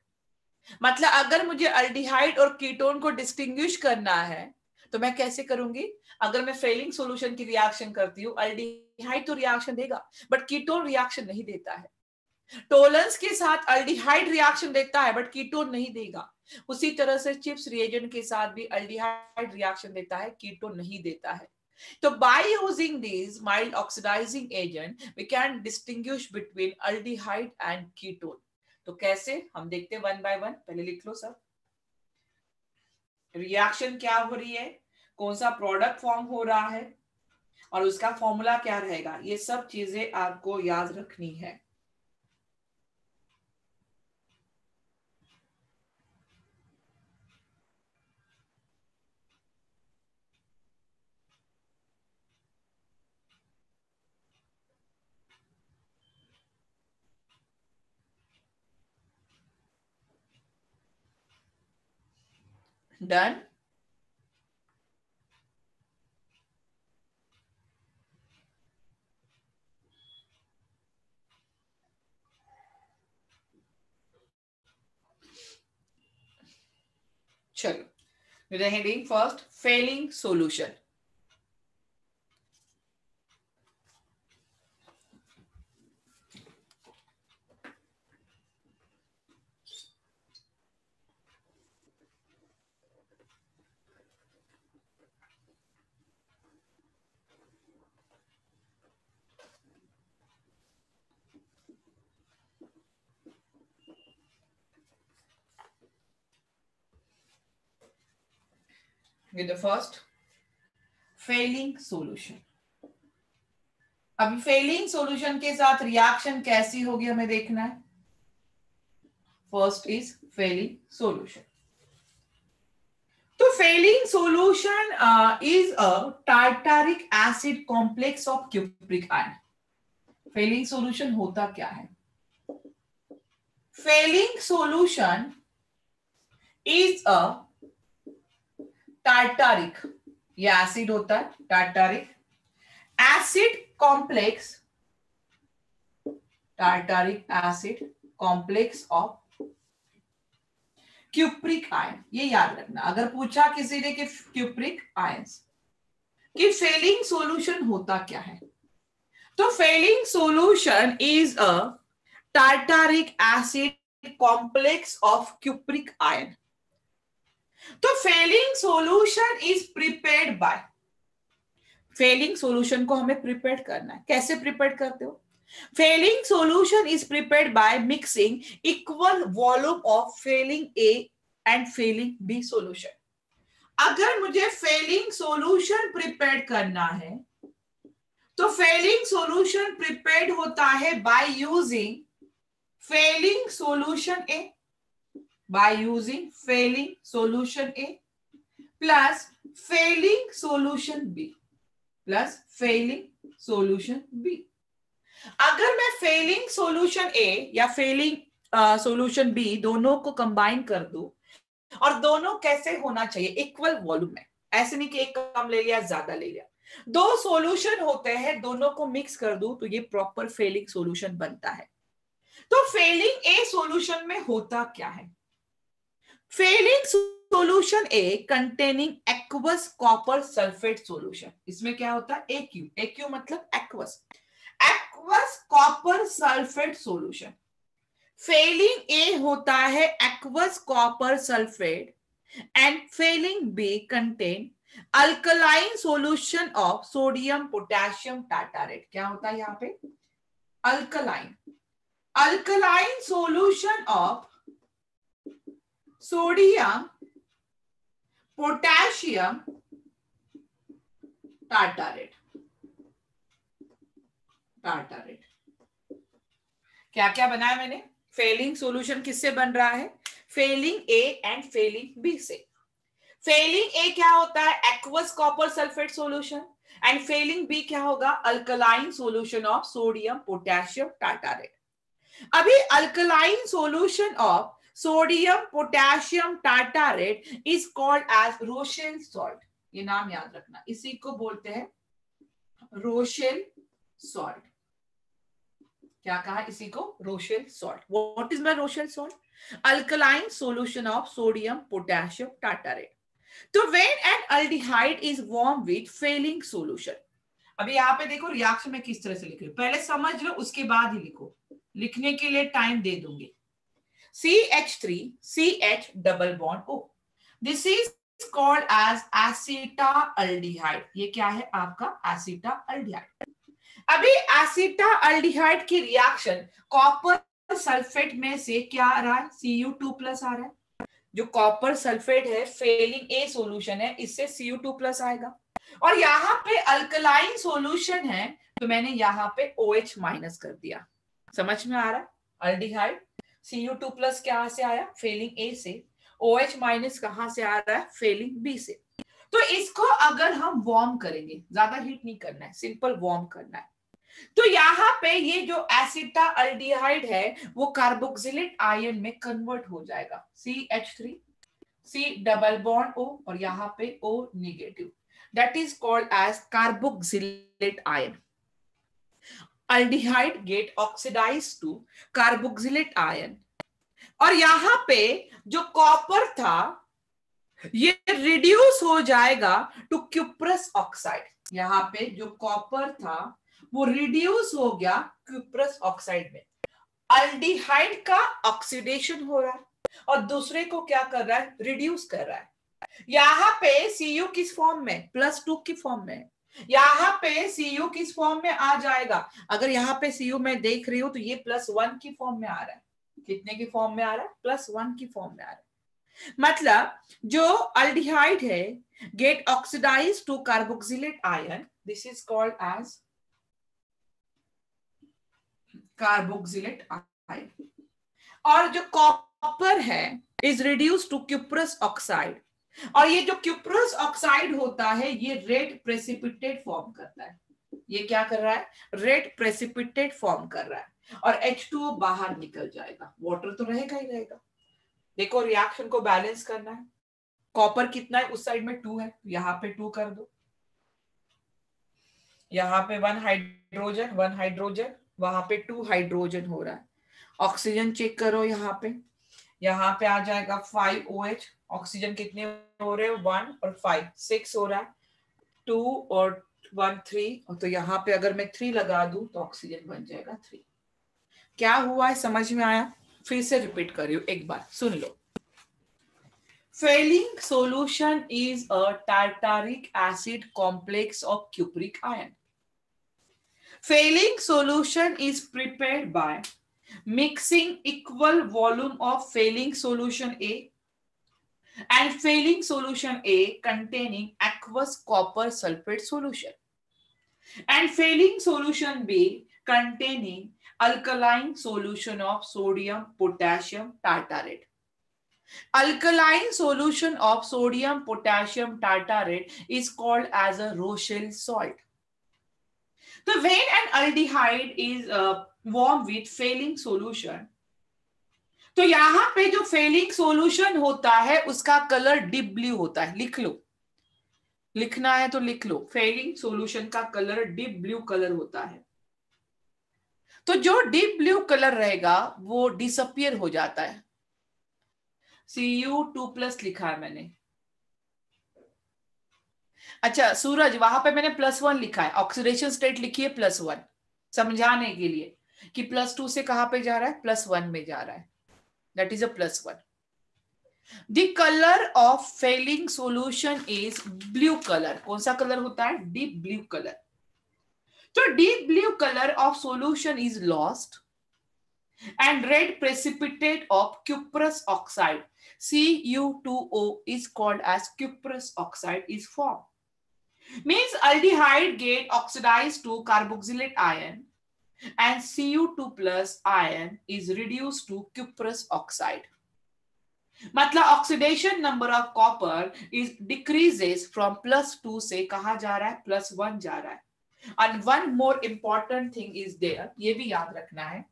मतलब अगर मुझे aldehyde और ketone को डिस्टिंग्विश करना है तो मैं कैसे करूंगी? अगर मैं फेलिंग सॉल्यूशन की रिएक्शन करती हूँ, अल्डिहाइड तो रिएक्शन देगा बट कीटोन रिएक्शन नहीं देता है. टोलेंस के साथ अल्डिहाइड रिएक्शन देता है बट कीटोन नहीं देगा. उसी तरह से चिप्स रिएजेंट के साथ भी अल्डिहाइड रिएक्शन देता है, कीटोन नहीं देता है. तो by using these mild oxidizing agent we can distinguish between aldehyde and ketone. तो कैसे हम देखते हैं वन बाय वन. पहले लिख लो सब. रिएक्शन क्या हो रही है, कौन सा प्रोडक्ट फॉर्म हो रहा है और उसका फॉर्मूला क्या रहेगा, ये सब चीजें आपको याद रखनी है. Done? चलो, with the heading first, failing solution. With the first, failing solution. अभी फेलिंग सॉल्यूशन के साथ रिएक्शन कैसी होगी हमें देखना है. First is Fehling solution. तो Fehling solution is a tartaric acid complex of cupric ion. Fehling solution होता क्या है? Fehling solution is a tartaric, ये एसिड होता है, tartaric acid complex, tartaric acid complex of cupric ion. ये याद रखना, अगर पूछा किसी ने कि क्यूप्रिक आयंस कि फेलिंग सॉल्यूशन होता क्या है, तो Fehling solution is a tartaric acid complex of cupric ion. तो Fehling solution is prepared by, Fehling solution को हमें प्रिपेयर करना है. कैसे प्रिपेयर करते हो? Failing solution is prepared by mixing equal volume of failing A and failing B solution. अगर मुझे failing solution प्रिपेयर करना है तो failing solution प्रिपेयर्ड होता है by using failing solution A, by using failing solution A plus failing solution B plus failing solution B. अगर मैं Fehling solution ए या फेलिंग सॉल्यूशन बी दोनों को कंबाइन कर दूं, और दोनों कैसे होना चाहिए, इक्वल वॉल्यूम में, ऐसे नहीं कि एक कम ले लिया ज्यादा ले लिया, दो सॉल्यूशन होते हैं, दोनों को मिक्स कर दूं तो ये प्रॉपर फेलिंग सॉल्यूशन बनता है. तो फेलिंग ए सॉल्यूशन में होता क्या है? Fehling solution A containing aqueous copper sulphate solution, इसमें क्या होता है, एक्यू, एक्यू मतलब aqueous, aqueous copper sulphate solution. Fehling A होता है aqueous copper sulphate and Fehling B contain alkaline solution of sodium potassium tartrate. क्या होता है यहाँ पे, alkaline, alkaline solution of sodium potassium tartrate. Tartrate क्या क्या बनाया मैंने, फेलिंग सॉल्यूशन किससे बन रहा है, Fehling A and Fehling B से. फेलिंग ए क्या होता है, aqueous copper sulphate solution, and Fehling B क्या होगा, alkaline solution of sodium potassium tartrate. अभी alkaline solution of sodium potassium tartrate is called as Rochelle salt. ये नाम याद रखना, इसी को बोलते हैं रोशेल सॉल्ट. क्या कहा, इसी को Rochelle salt. What is my Rochelle salt, alkaline solution of sodium potassium tartrate. तो when an aldehyde is warm with Fehling solution, अभी यहाँ पे देखो रिएक्शन में किस तरह से लिख रही हूं, पहले समझ लो उसके बाद ही लिखो, लिखने के लिए टाइम दे दूंगी. CH3 CH double bond O, this is called as acetaldehyde. ये क्या है आपका, एसिटाल्डिहाइड. अभी एसिटाल्डिहाइड की रिएक्शन कॉपर सल्फेट में से क्या आ रहा है, Cu2 प्लस आ रहा है. जो कॉपर सल्फेट है फेलिंग ए सॉल्यूशन है, इससे Cu2 प्लस आएगा. और यहाँ पे अल्कलाइन सॉल्यूशन है तो मैंने यहाँ पे OH माइनस कर दिया. समझ में आ रहा है, अल्डिहाइड Cu2 प्लस कहां से आया, फेलिंग ए से, OH माइनस कहां से आ रहा है, फेलिंग बी से. तो इसको अगर हम वार्म करेंगे, ज्यादा हीट नहीं करना है, सिंपल वार्म करना है, तो यहाँ पे ये जो एसिटाल्डिहाइड है वो कार्बोक्सिलेट आयन में कन्वर्ट हो जाएगा. CH3 C double bond O और यहाँ पे O negative, that is called as carboxylate ion. aldehyde get oxidized to carboxylate ion. और यहां पे जो कॉपर था ये रिड्यूस हो जाएगा टू क्यूप्रस ऑक्साइड. यहां पे जो कॉपर था वो रिड्यूस हो गया क्यूप्रस ऑक्साइड में. अल्डिहाइड का ऑक्सीडेशन हो रहा है और दूसरे को क्या कर रहा है, रिड्यूस कर रहा है. यहां पे Cu किस फॉर्म में, +2 की फॉर्म में. यहाँ पे Cu किस फॉर्म में आ जाएगा, अगर यहाँ पे Cu में देख रही हूं तो ये +1 की फॉर्म में आ रहा है. कितने की फॉर्म में आ रहा है, +1 की फॉर्म में आ रहा है. मतलब जो अल्डिहाइड है get oxidize to carboxylate ion, this is called as carboxylate ion. और जो कॉपर है is reduce to cuprous oxide, और ये जो क्यूप्रस ऑक्साइड होता है ये रेड प्रेसिपिटेट फॉर्म करता है. ये क्या कर रहा है, रेड प्रेसिपिटेट फॉर्म कर रहा है, और H2O बाहर निकल जाएगा, वाटर तो रहेगा ही रहेगा. देखो रिएक्शन को बैलेंस करना है, कॉपर कितना है, उस साइड में 2 है, यहाँ पे 2 कर दो, यहाँ पे 1 हाइड्रोजन 1 हाइड्रोजन, वहां पे 2 हाइड्रोजन हो रहा है. ऑक्सीजन चेक करो, यहाँ पे आ जाएगा 5 OH. ऑक्सीजन कितने हो रहे हैं, 1 और 5 6 हो रहा है, 2 और 1 3, और तो यहाँ पे अगर मैं 3 लगा दूं तो ऑक्सीजन बन जाएगा 3. क्या हुआ है, समझ में आया, फिर से रिपीट कर रही हूं, एक बार सुन लो. Fehling solution is a tartaric acid complex of cupric ion. Failing solution is prepared by mixing equal volume of failing solution A and failing solution A containing aqueous copper sulfate solution and failing solution B containing alkaline solution of sodium potassium tartarate. Alkaline solution of sodium potassium tartarate is called as a Rochelle salt. So when an aldehyde is warm with failing solution, तो यहां पे जो Fehling solution होता है उसका colour deep blue होता है. लिख लो, लिखना है तो लिख लो. फेलिंग सॉल्यूशन का कलर डीप ब्लू कलर होता है. तो जो डीप ब्लू कलर रहेगा वो डिसअपियर हो जाता है. Cu2+ लिखा है मैंने. अच्छा सूरज, वहां पे मैंने +1 लिखा है. ऑक्सीडेशन स्टेट लिखिए +1 समझाने के लिए कि +2 से कहां पे जा रहा है, +1 में जा रहा है. That is a +1. The color of failing solution is blue color. कौन सा कलर होता है? Deep blue color. So deep blue color of solution is lost and red precipitate of cuprous oxide Cu2O is called as cuprous oxide is formed. Means aldehyde get oxidized to carboxylate ion and Cu2+ ion is reduced to cuprous oxide. मतलब oxidation number of copper is decreases from +2 से कहा जा रहा है +1 जा रहा है. And one more important thing is there, ये भी याद रखना है,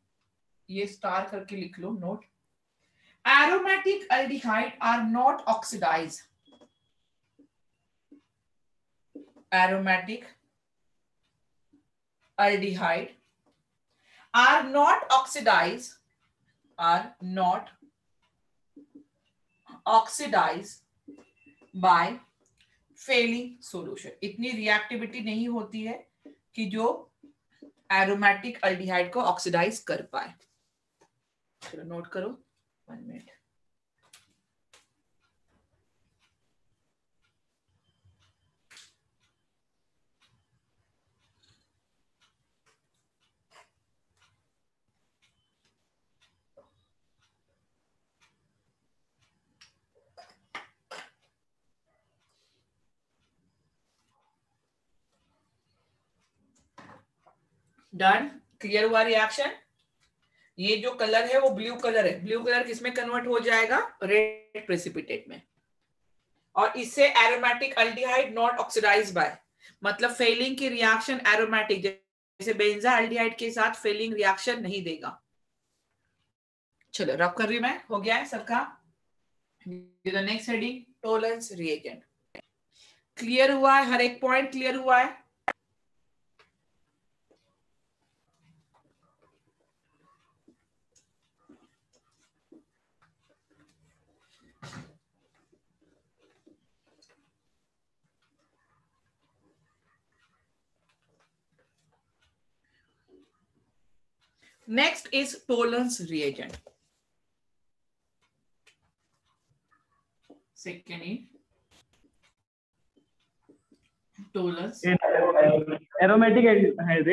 ये स्टार करके लिख लो note. Aromatic aldehyde are not oxidize. Aromatic aldehyde are not oxidize, are not oxidize by Fehling solution. इतनी रिएक्टिविटी नहीं होती है कि जो एरोमेटिक एल्डिहाइड को ऑक्सीडाइज कर पाए. चलो नोट करो, 1 मिनट. डन. क्लियर हुआ रिएक्शन. ये जो कलर है वो ब्लू कलर है. ब्लू कलर किसमें कन्वर्ट हो जाएगा? रेड प्रेसिपिटेट में. और इससे aromatic aldehyde not oxidize by, मतलब फेलिंग की रिएक्शन एरोमेटिक जैसे बेंजा एल्डिहाइड के साथ फेलिंग रिएक्शन नहीं देगा. चलो रब कर रही मैं. हो गया है सबका. Next heading Tollens reagent. Clear हुआ है? हर एक पॉइंट क्लियर हुआ है? Next is tolerance reagent. Second is tolerance. Aromatic aldehyde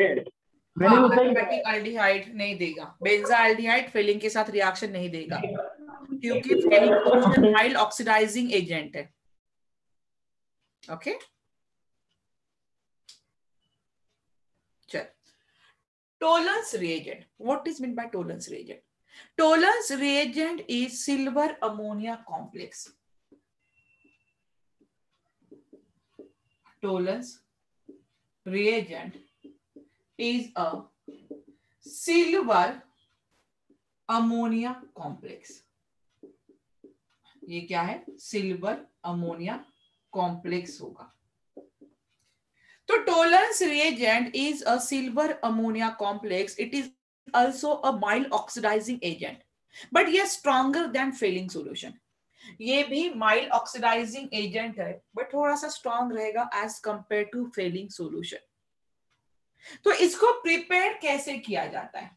aromatic aldehyde नहीं देगा. बेंजा एल्डिहाइड फेलिंग के साथ रिएक्शन नहीं देगा क्योंकि Fehling solution mild oxidizing agent है. ओके चल. Tolerance reagent. What is meant by tolerance reagent? Tolerance reagent is silver ammonia complex. Tolerance reagent is a silver ammonia complex. ये क्या है? सिल्वर अमोनिया कॉम्प्लेक्स होगा. So tolerance reagent is a silver ammonia complex. It is also a mild oxidizing agent, but yes stronger than failing solution. ये भी mild oxidizing agent है, but थोड़ा सा strong रहेगा as compared to failing solution. तो इसको prepare कैसे किया जाता है?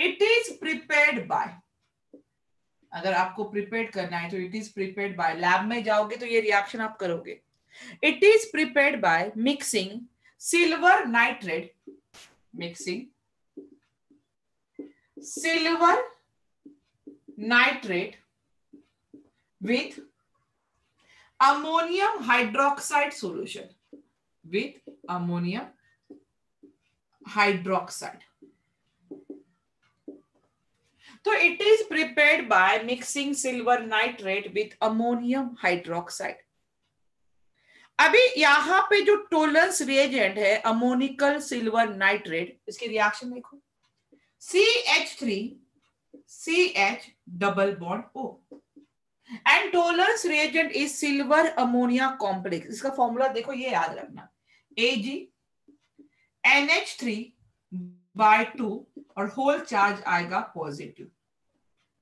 It is prepared by, अगर आपको प्रिपेयर करना है तो it is prepared by. Lab में जाओगे तो ये रिएक्शन आप करोगे. It is prepared by mixing silver nitrate, mixing silver nitrate with ammonium hydroxide solution, with ammonium hydroxide. So it is prepared by mixing silver nitrate with ammonium hydroxide. अभी यहाँ पे जो टोलेंस रिएजेंट है ammoniacal silver nitrate, इसकी reaction देखो, CH3CH double bond O and Tollens reagent is silver ammonia complex. इसका formula देखो, ये याद रखना, AgNH3/2 और होल चार्ज आएगा पॉजिटिव.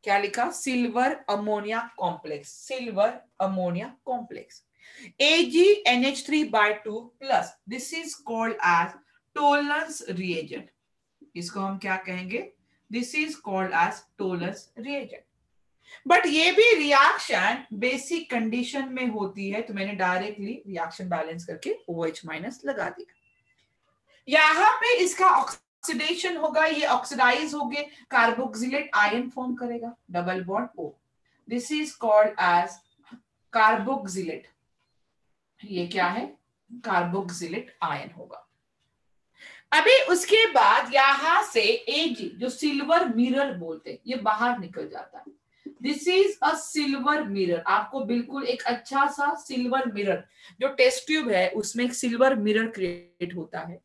क्या लिखा? Silver ammonia complex, silver ammonia complex AgNH3/2 plus, this is called as Tollens reagent. इसको हम क्या कहेंगे? This is called as Tollens reagent. But ये भी रिएक्शन बेसिक कंडीशन में होती है, तो मैंने डायरेक्टली रिएक्शन बैलेंस करके OH माइनस लगा दिया. यहां पे इसका ऑक्सीडेशन होगा, ये ऑक्सीडाइज हो गए, कार्बोक्सिलेट आयन फॉर्म करेगा, double bond O. This is called as carboxylate. ये क्या है? कार्बोक्सिलेट आयन होगा. अभी उसके बाद यहां से Ag जो सिल्वर मिरर बोलते हैं, ये बाहर निकल जाता है. This is a silver mirror. आपको बिल्कुल एक अच्छा सा सिल्वर मिरर, जो टेस्ट ट्यूब है उसमें एक सिल्वर मिरर क्रिएट होता है.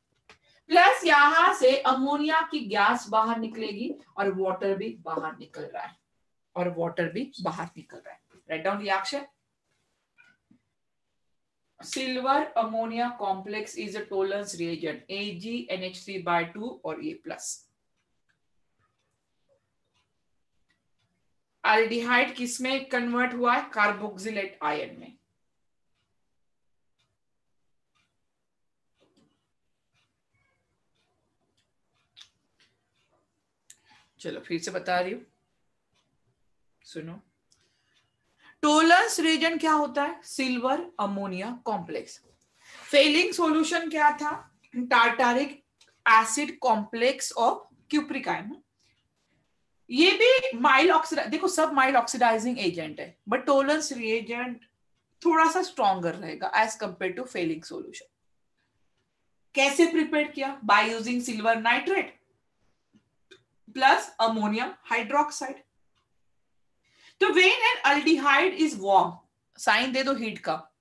प्लस यहां से अमोनिया की गैस बाहर निकलेगी और वाटर भी बाहर निकल रहा है, और वाटर भी बाहर निकल रहा है. Write down reaction. Silver ammonia complex is a Tollens reagent, AgNH3/2 और A प्लस. एल्डिहाइड किसमें कन्वर्ट हुआ है? कार्बोक्सिलेट आयन में. चलो फिर से बता रही हूं, सुनो. टोलेंस रिएजेंट क्या होता है? Silver ammonia complex. Fehling solution क्या था? Tartaric acid complex of cupric ion. ये भी माइल्ड ऑक्सीडाइज, देखो सब माइल्ड ऑक्सीडाइजिंग एजेंट है, बट टोलेंस रिएजेंट थोड़ा सा स्ट्रॉन्गर रहेगा as compare to Fehling solution. कैसे प्रिपेयर किया? By using silver nitrate plus ammonium hydroxide. तो when an aldehyde is warm, sign दे दो हीट का,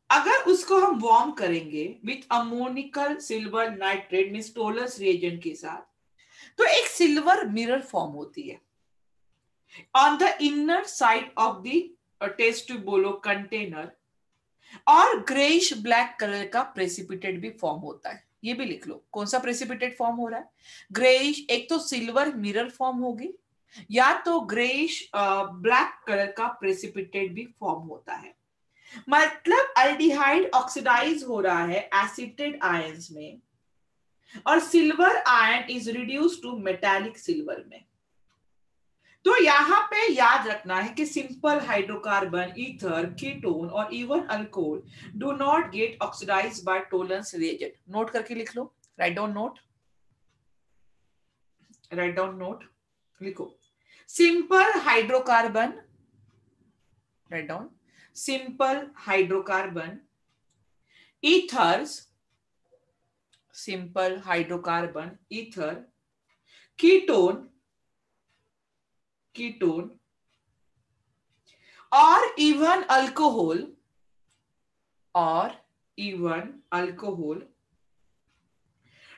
अगर उसको हम वार्म करेंगे with ammoniacal silver nitrate means Tollens reagent के साथ, तो एक सिल्वर मिरर फॉर्म होती है on the inner side of the test tube बोलो कंटेनर, और ग्रेइश ब्लैक कलर का प्रेसिपिटेट भी फॉर्म होता है. ये भी लिख लो, कौन सा प्रेसिपिटेट फॉर्म हो रहा है? ग्रेइश. एक तो सिल्वर मिरर फॉर्म होगी, या तो ग्रेइश ब्लैक कलर का प्रेसिपिटेट भी फॉर्म होता है. मतलब अल्डिहाइड ऑक्सीडाइज हो रहा है एसिटेट आयंस में, और silver ion is reduce to metallic silver में. तो यहां पे याद रखना है कि सिंपल हाइड्रोकार्बन, ईथर, कीटोन और even alcohol do not get oxidized by Tollens reagent. Note करके लिख लो, write down note, write down note, लिखो. Simple hydrocarbon, write down, simple hydrocarbon, ethers, simple hydrocarbon, ether, ketone, ketone और even alcohol, और even alcohol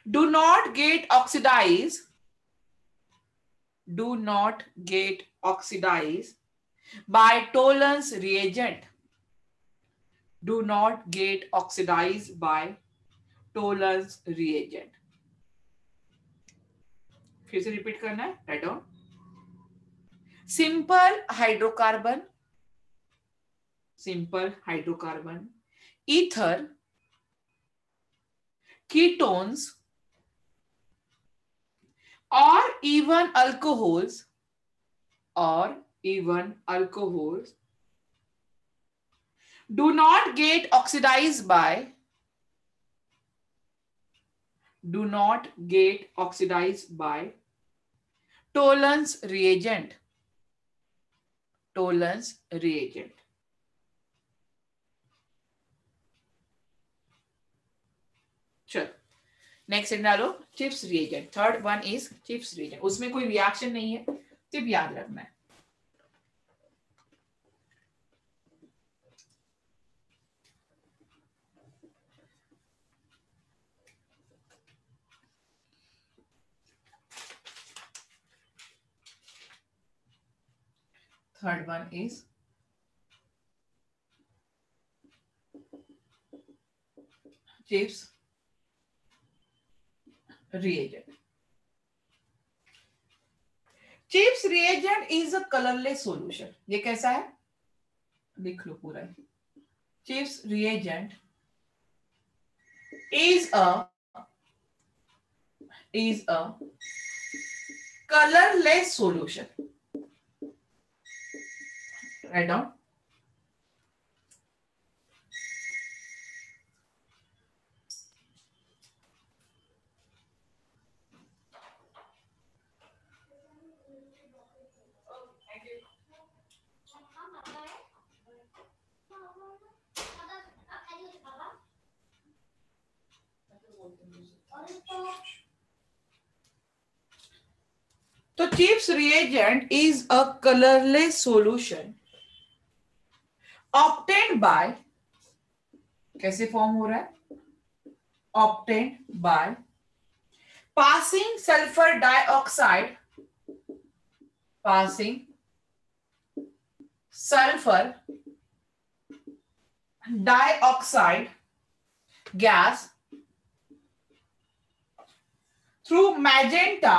do not get oxidized, do not get oxidized by Tollens reagent, do not get oxidized by Tollens reagent. फिर से repeat करना है, write down. Simple hydrocarbon, simple hydrocarbon, ether, ketones और even alcohols, और even alcohols do not get oxidized by do not get oxidized by Tollens reagent. Tollens reagent. चलो next डालो chips reagent. Third one is Schiff's reagent. उसमें कोई reaction नहीं है, सिर्फ याद रखना है. Third one is chips reagent. Chips reagent is a colourless solution. ये कैसा है, लिख लो पूरा. Chips reagent is a colorless solution. Write down. तो chips reagent is a colourless solution obtained by, कैसे फॉर्म हो रहा है, obtained by passing sulphur dioxide, passing sulphur dioxide gas through magenta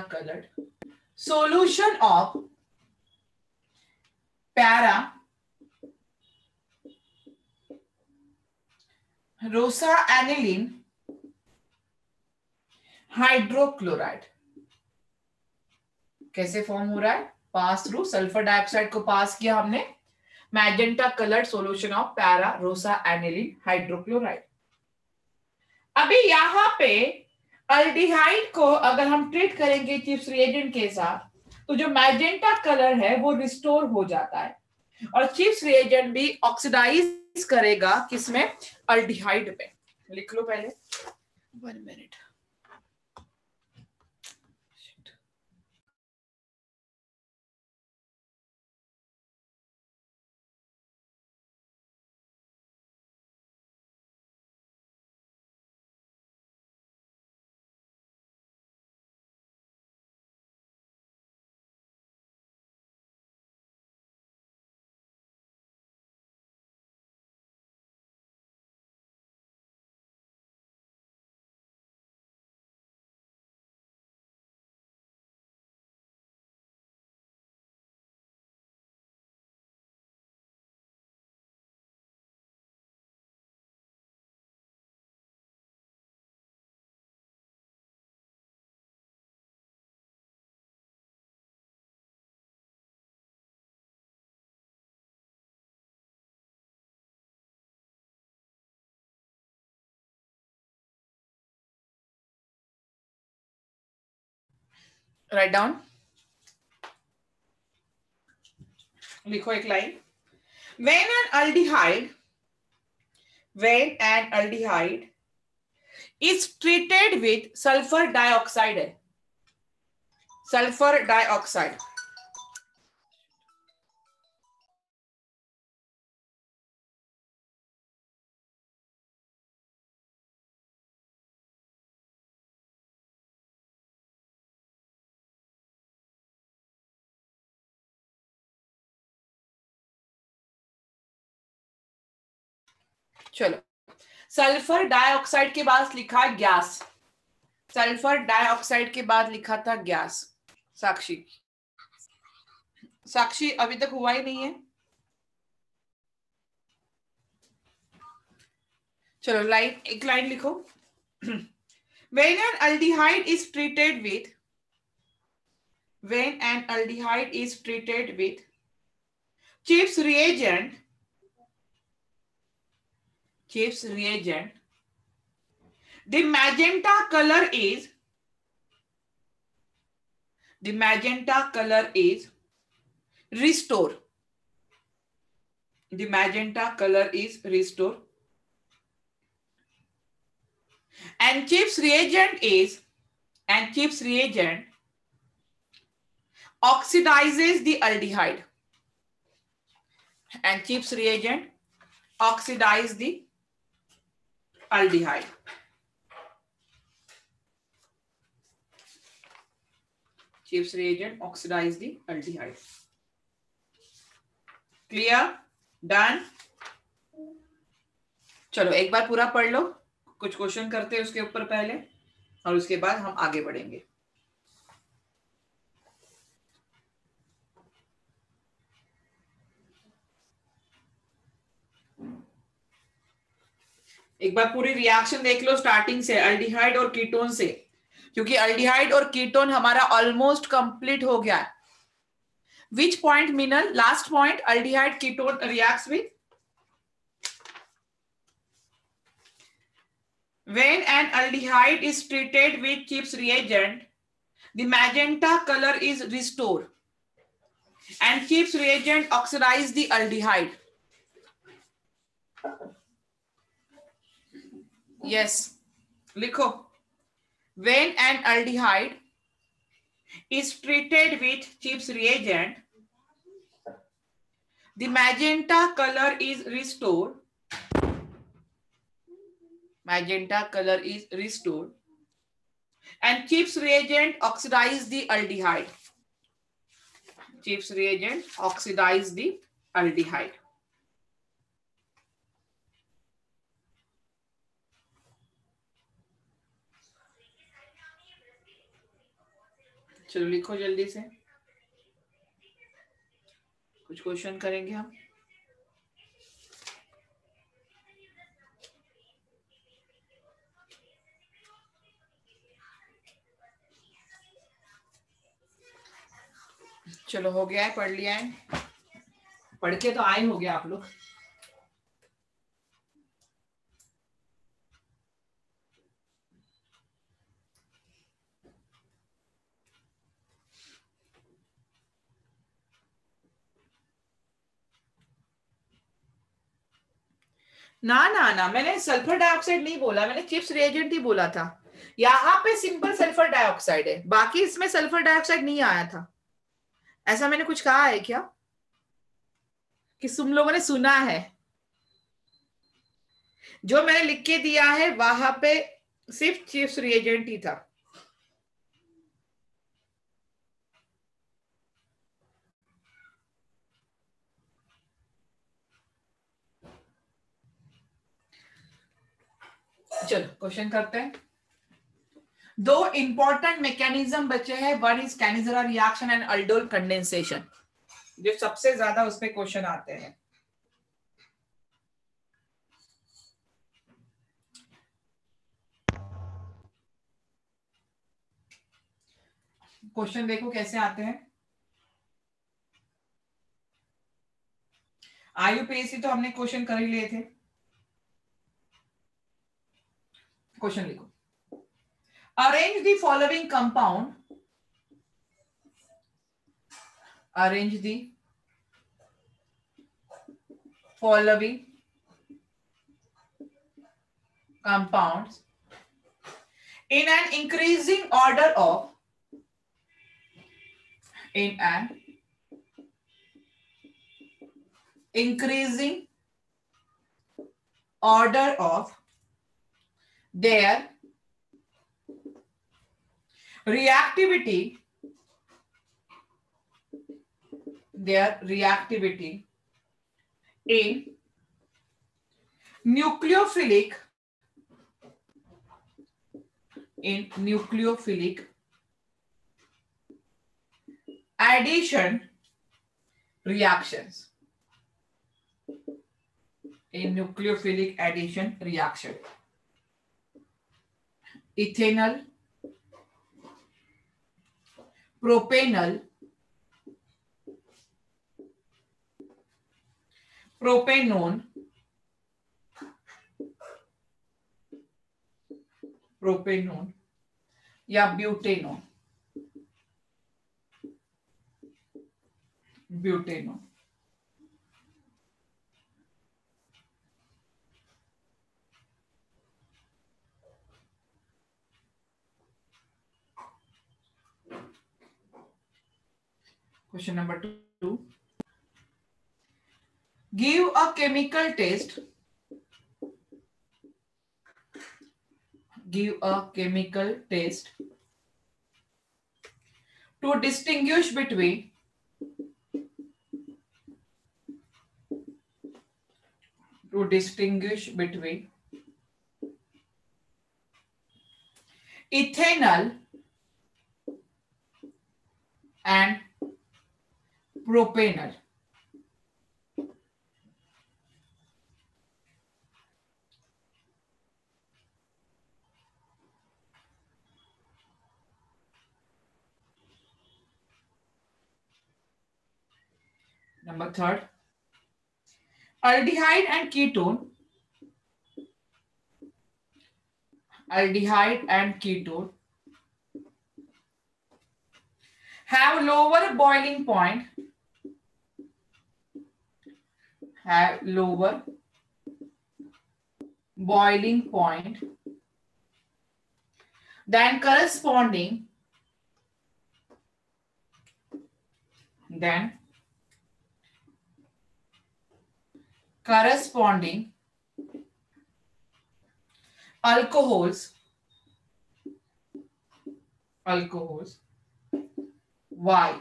colored solution of para rosa aniline hydrochloride. कैसे form हो रहा है, pass through sulphur dioxide को pass किया हमने, magenta coloured solution of pararosaniline hydrochloride. अभी यहां पे अल्डिहाइड को अगर हम ट्रीट करेंगे चिप्स रिएजेंट के साथ, तो जो मैजेंटा कलर है वो रिस्टोर हो जाता है और चिप्स रिएजेंट भी ऑक्सीडाइज करेगा किसमें, अल्डिहाइड पे. लिख लो पहले, 1 मिनट. Write down. लिखो एक line. When an aldehyde is treated with sulfur dioxide, sulfur dioxide, चलो सल्फर डाइऑक्साइड के बाद लिखा गैस, सल्फर डाइऑक्साइड के बाद लिखा था गैस. साक्षी, साक्षी अभी तक हुआ ही नहीं है. चलो लाइन, एक लाइन लिखो. When an aldehyde is treated with when an aldehyde is treated with Chips reagent, the magenta color is restore. The magenta color is restore. And Chips reagent oxidizes the aldehyde. And Chips reagent oxidize the aldehyde. Chips reagent oxidize the aldehyde. Clear? Done? चलो एक बार पूरा पढ़ लो, कुछ question करते हैं उसके ऊपर पहले और उसके बाद हम आगे बढ़ेंगे. एक बार पूरी रिएक्शन देख लो स्टार्टिंग से, अल्डिहाइड और कीटोन से, क्योंकि अल्डिहाइड और कीटोन हमारा ऑलमोस्ट कंप्लीट हो गया है. Which point Meenal? Last point, aldehyde ketone reacts with when an aldehyde is treated with Chips reagent, the magenta color is restored and Chips reagent oxidize the aldehyde. Yes, लिखो. When an aldehyde is treated with Chips reagent, the magenta color is restored. And Chips reagent oxidize the aldehyde. चलो लिखो जल्दी से, कुछ question करेंगे हम. चलो हो गया है, पढ़ लिया है, पढ़ के तो आए हो गया आप लोग. ना ना ना, मैंने सल्फर डाइऑक्साइड नहीं बोला, मैंने चिप्स रिएजेंट ही बोला था. यहाँ पे सिंपल सल्फर डाइऑक्साइड है, बाकी इसमें सल्फर डाइऑक्साइड नहीं आया था. ऐसा मैंने कुछ कहा है क्या कि तुम लोगों ने सुना है? जो मैंने लिख के दिया है वहां पे सिर्फ चिप्स रिएजेंट ही था. चलो क्वेश्चन करते हैं. दो इंपॉर्टेंट मैकेनिज्म बचे हैं, one is Cannizzaro reaction and aldol condensation, जो सबसे ज्यादा उस पे क्वेश्चन आते हैं. क्वेश्चन देखो कैसे आते हैं. आईयूपीएससी तो हमने क्वेश्चन कर ही लिए थे. क्वेश्चन लिखो. Arrange the following compound. Arrange the following compounds in an increasing order of their reactivity in nucleophilic addition reactions. Ethanol, propanal, propanone, propanone या butanone, butanone. Question number 2, give a chemical test, give a chemical test to distinguish between ethanol and propanol. Number 3, aldehyde and ketone, aldehyde and ketone have lower boiling point, have lower boiling point than corresponding alcohols, Why?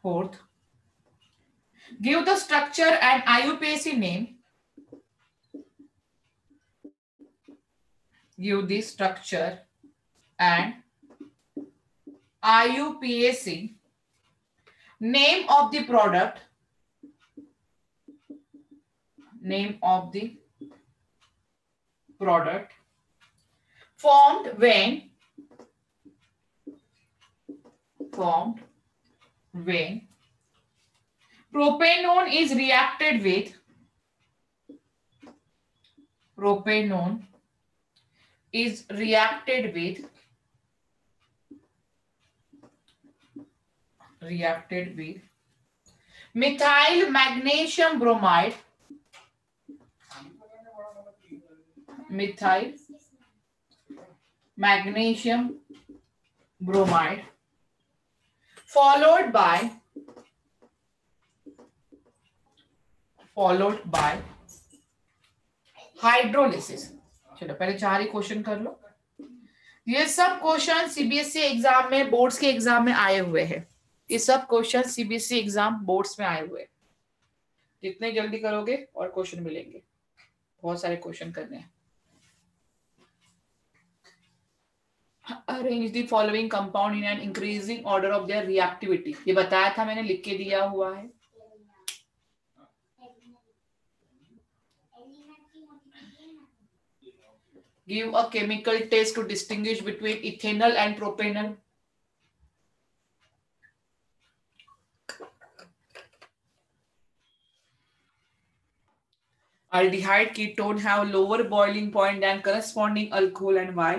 Fourth, give the structure and IUPAC name. Give the structure and IUPAC name of the product, name of the product formed when propanone is reacted with methyl magnesium bromide, methyl magnesium bromide, followed by hydrolysis. चलो पहले 4 ही question कर लो। ये सब question CBSE exam में, boards के exam में आए हुए हैं। ये सब क्वेश्चन सीबीएसई एग्जाम बोर्ड्स में आए हुए हैं। जितने जल्दी करोगे और क्वेश्चन मिलेंगे, बहुत सारे क्वेश्चन करने हैं। Arrange the following compound in an increasing order of their reactivity, ये बताया था मैंने, लिख के दिया हुआ है। Give a chemical test to distinguish between ethanol and propanol. Aldehyde ketone have lower boiling point than corresponding alcohol, and why?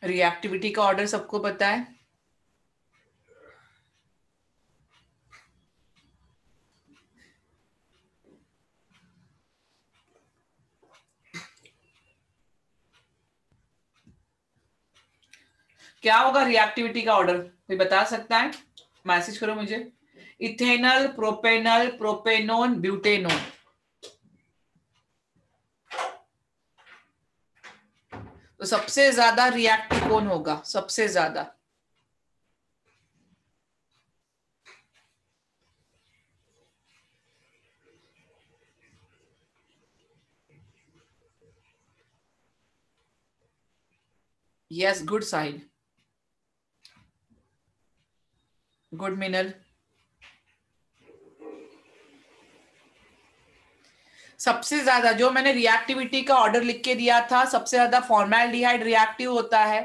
Reactivity का ऑर्डर सबको पता है। क्या होगा रिएक्टिविटी का ऑर्डर, कोई बता सकता है? मैसेज करो मुझे। Ethanol, propanol, propanone, butanone. तो सबसे ज्यादा रिएक्टिव कौन होगा? सबसे ज्यादा यस, गुड साहिल, गुड मिनल। सबसे ज्यादा जो मैंने रिएक्टिविटी का ऑर्डर लिख के दिया था, सबसे ज्यादा फॉर्मेल्डिहाइड रिएक्टिव होता है,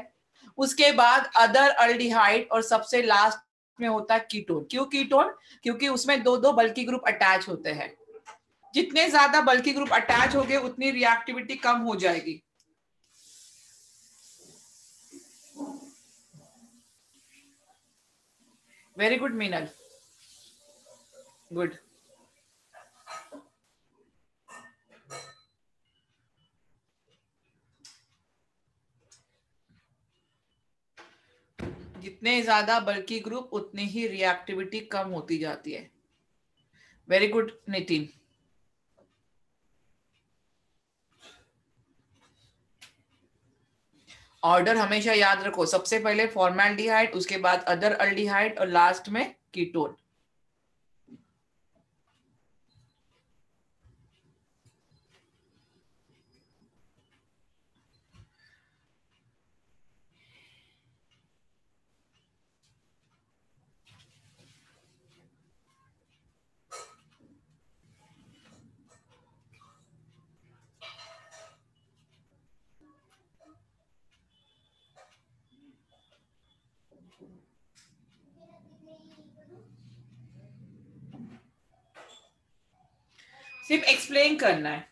उसके बाद अदर अल्डिहाइड, और सबसे लास्ट में होता है कीटोन। क्यों कीटोन? क्योंकि उसमें दो दो बल्कि ग्रुप अटैच होते हैं। जितने ज्यादा बल्कि ग्रुप अटैच होंगे उतनी रिएक्टिविटी कम हो जाएगी। Very good Meenal, good. जितने ज्यादा बल्कि ग्रुप उतनी ही रिएक्टिविटी कम होती जाती है। Very good Nitin. ऑर्डर हमेशा याद रखो, सबसे पहले फॉर्मेल्डिहाइड, उसके बाद अदर अल्डिहाइड, और लास्ट में कीटोन। सिर्फ एक्सप्लेन करना है,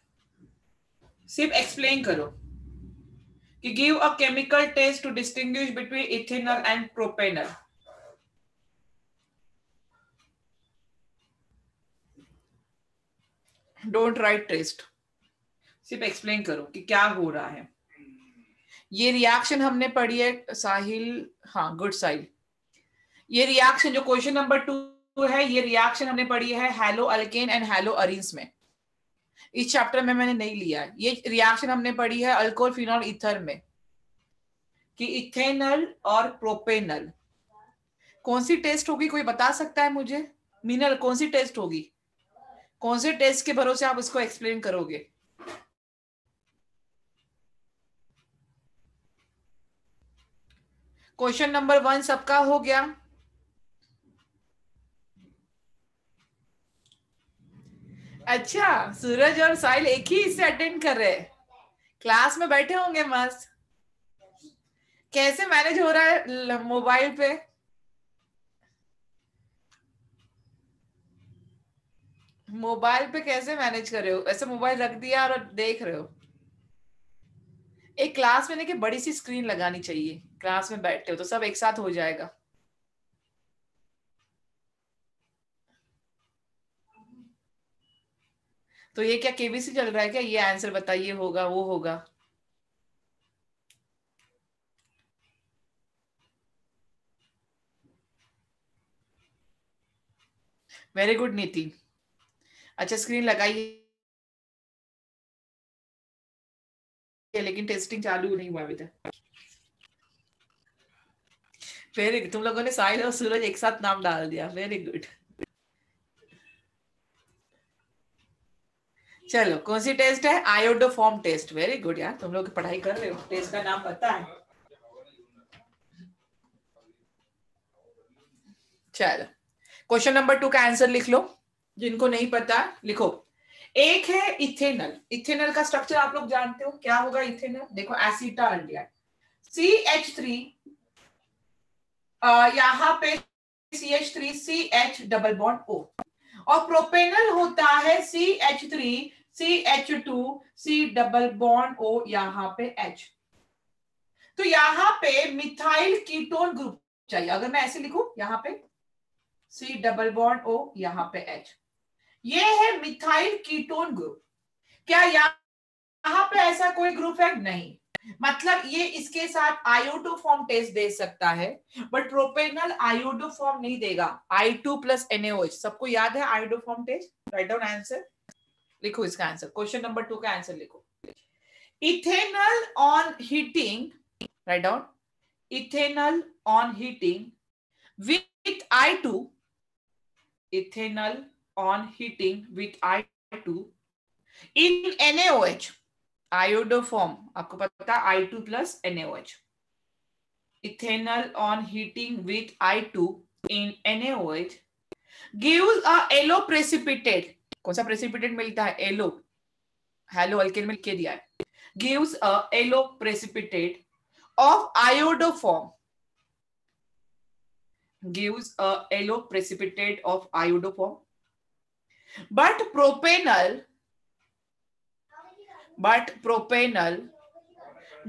सिर्फ एक्सप्लेन करो कि give a chemical test to distinguish between ethanol and propanol. Don't write test, सिर्फ एक्सप्लेन करो कि क्या हो रहा है। ये रिएक्शन हमने पढ़ी है साहिल, हाँ गुड साहिल। ये रिएक्शन जो क्वेश्चन नंबर 2 है, ये रिएक्शन हमने पढ़ी है hello alkane and hello arenes में। इस चैप्टर में मैंने नहीं लिया है। ये रिएक्शन हमने पढ़ी है अल्कोहल फिनॉल ईथर में, कि इथेनॉल और प्रोपेनॉल। कौन सी टेस्ट होगी, कोई बता सकता है मुझे? मिनल, कौन सी टेस्ट होगी? कौन से टेस्ट के भरोसे आप इसको एक्सप्लेन करोगे? क्वेश्चन नंबर 1 सबका हो गया? अच्छा, सूरज और साहिल एक ही इससे अटेंड कर रहे हैं, क्लास में बैठे होंगे मस्त। कैसे मैनेज हो रहा है मोबाइल पे? मोबाइल पे कैसे मैनेज कर रहे हो? ऐसे मोबाइल रख दिया और देख रहे हो? एक क्लास में देखिए बड़ी सी स्क्रीन लगानी चाहिए, क्लास में बैठते हो तो सब एक साथ हो जाएगा। तो ये क्या केबीसी चल रहा है क्या? ये आंसर बताइए, होगा वो होगा। वेरी गुड नीति। अच्छा, स्क्रीन लगाइए, लेकिन टेस्टिंग चालू नहीं हुआ अभी तक। वेरी गुड, तुम लोगों ने साहिल और सूरज एक साथ नाम डाल दिया, वेरी गुड। चलो, कौन सी टेस्ट है? Iodoform test. वेरी गुड यार, तुम लोग पढ़ाई कर रहे हो, टेस्ट का नाम पता है। चलो, क्वेश्चन नंबर 2 का आंसर लिख लो, जिनको नहीं पता लिखो। एक है इथेनॉल। इथेनॉल का स्ट्रक्चर आप लोग जानते हो, क्या होगा इथेनॉल? देखो, एसीटाल्डिहाइड CH3, यहाँ पे CH3 CH double bond O, और प्रोपेनॉल होता है CH3 CH2 C double bond O, यहाँ पे H। तो यहाँ पे मिथाइल कीटोन ग्रुप चाहिए। अगर मैं ऐसे लिखूं, यहाँ पे C डबल बॉन्ड O, यहाँ पे H, ये है मिथाइल कीटोन ग्रुप। क्या यहाँ पे ऐसा कोई ग्रुप है? नहीं। मतलब ये इसके साथ आयोडो फॉर्म टेस्ट दे सकता है, बट प्रोपेनॉल आयोडो फॉर्म नहीं देगा। I2 प्लस NaOH, सबको याद है iodoform test? Write down answer, लिखो इसका आंसर, क्वेश्चन नंबर 2 का आंसर लिखो। Ethanol on heating, write down, ethanol on heating with I2, ethanol on heating with I2 in NaOH, iodoform, आपको पता I2 plus NaOH। ethanol on heating with I2 in NaOH gives a yellow precipitate. कौन सा precipitate मिलता है? Yellow, hello alkane में लिख दिया है. gives a yellow precipitate of iodoform. Gives a yellow precipitate of iodoform. But propanol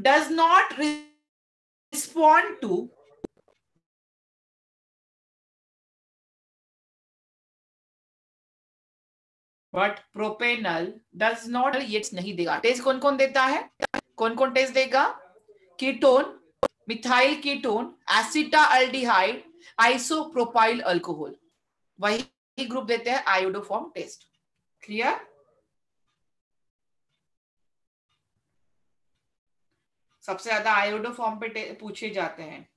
does not respond to ये नहीं देगा. टेस्ट कौन कौन देता है? कौन कौन टेस्ट देगा? Ketone, methyl ketone, acetaldehyde, isopropyl alcohol, वही ग्रुप देते हैं आयोडोफॉर्म टेस्ट. क्लियर? सबसे ज्यादा आयोडोफॉर्म पे पूछे जाते हैं.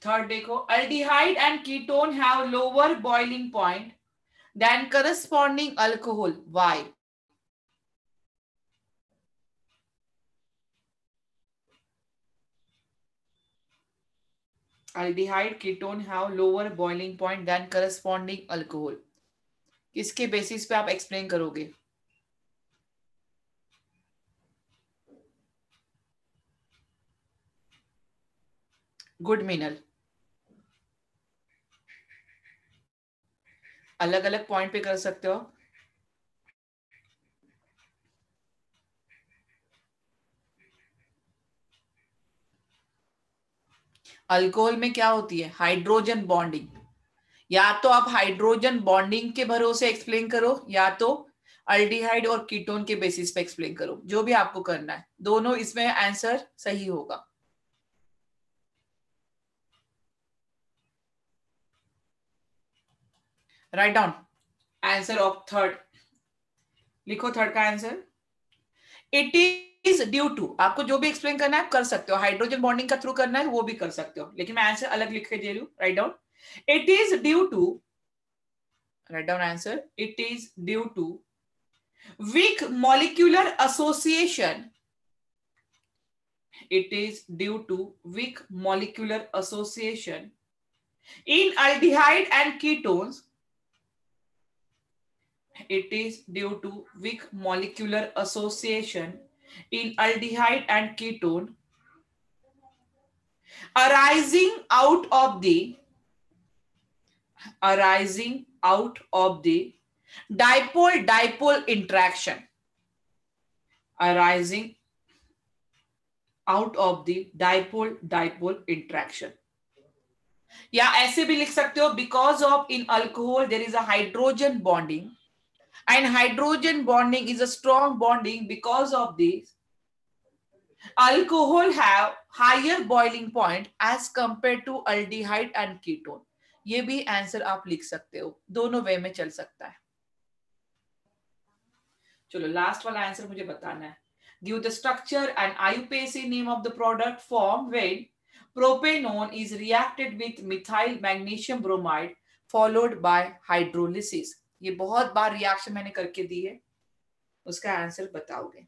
थर्ड देखो, aldehyde and ketone have lower boiling point than corresponding alcohol. Why? Aldehyde ketone have lower boiling point than corresponding alcohol. किसके बेसिस पे आप एक्सप्लेन करोगे? गुड मिनल. अलग अलग पॉइंट पे कर सकते हो. अल्कोहल में क्या होती है? Hydrogen bonding. या तो आप हाइड्रोजन बॉन्डिंग के भरोसे एक्सप्लेन करो, या तो अल्डिहाइड और कीटोन के बेसिस पे एक्सप्लेन करो. जो भी आपको करना है, दोनों इसमें आंसर सही होगा. Write down answer of third. लिखो थर्ड का answer. It is due to, आपको जो भी एक्सप्लेन करना है कर सकते हो. हाइड्रोजन बॉन्डिंग का थ्रू करना है वो भी कर सकते हो, लेकिन मैं आंसर अलग लिख के दे रही हूं. Write down. It is due to, write down answer. It is due to weak molecular association. It is due to weak molecular association in aldehyde and ketones. It is due to weak molecular association in aldehyde and ketone arising out of the dipole-dipole interaction. Arising out of the dipole-dipole interaction. या ऐसे भी लिख सकते हो, because of in alcohol there is a hydrogen bonding, and hydrogen bonding is a strong bonding. Because of this, alcohol have higher boiling point as compared to aldehyde and ketone. ये भी answer आप लिख सकते हो. दोनों वे में चल सकता है. चलो लास्ट वाला आंसर मुझे बताना है. Give the structure and IUPAC name of the product formed when propanone is reacted with methyl magnesium bromide followed by hydrolysis. ये बहुत बार रिएक्शन मैंने करके दी है, उसका आंसर बताओगे.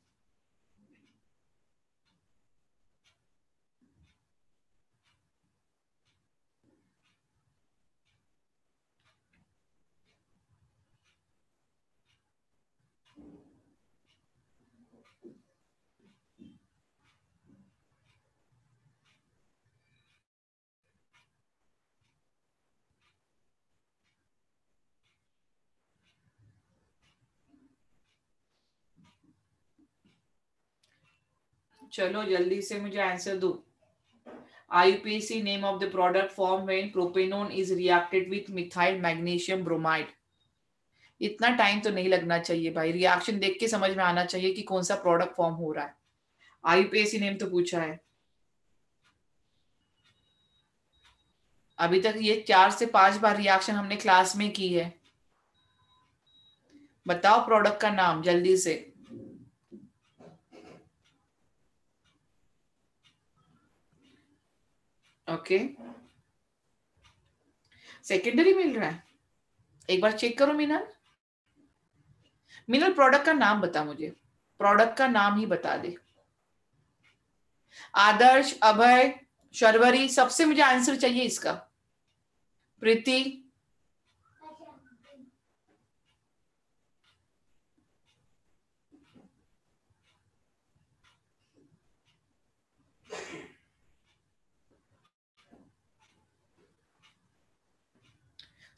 चलो जल्दी से मुझे आंसर दो. IUPAC name of the product formed when propanone is reacted with methyl magnesium bromide. इतना टाइम तो नहीं लगना चाहिए भाई. रिएक्शन देख के समझ में आना चाहिए कि कौन सा प्रोडक्ट फॉर्म हो रहा है. IUPAC नेम तो पूछा है. अभी तक ये 4 से 5 बार रिएक्शन हमने क्लास में की है. बताओ प्रोडक्ट का नाम जल्दी से. ओके, सेकेंडरी मिल रहा है. एक बार चेक करो मिनल. मिनल प्रोडक्ट का नाम बता मुझे. प्रोडक्ट का नाम ही बता दे. आदर्श, अभय, शर्वरी, सबसे मुझे आंसर चाहिए इसका। प्रीति,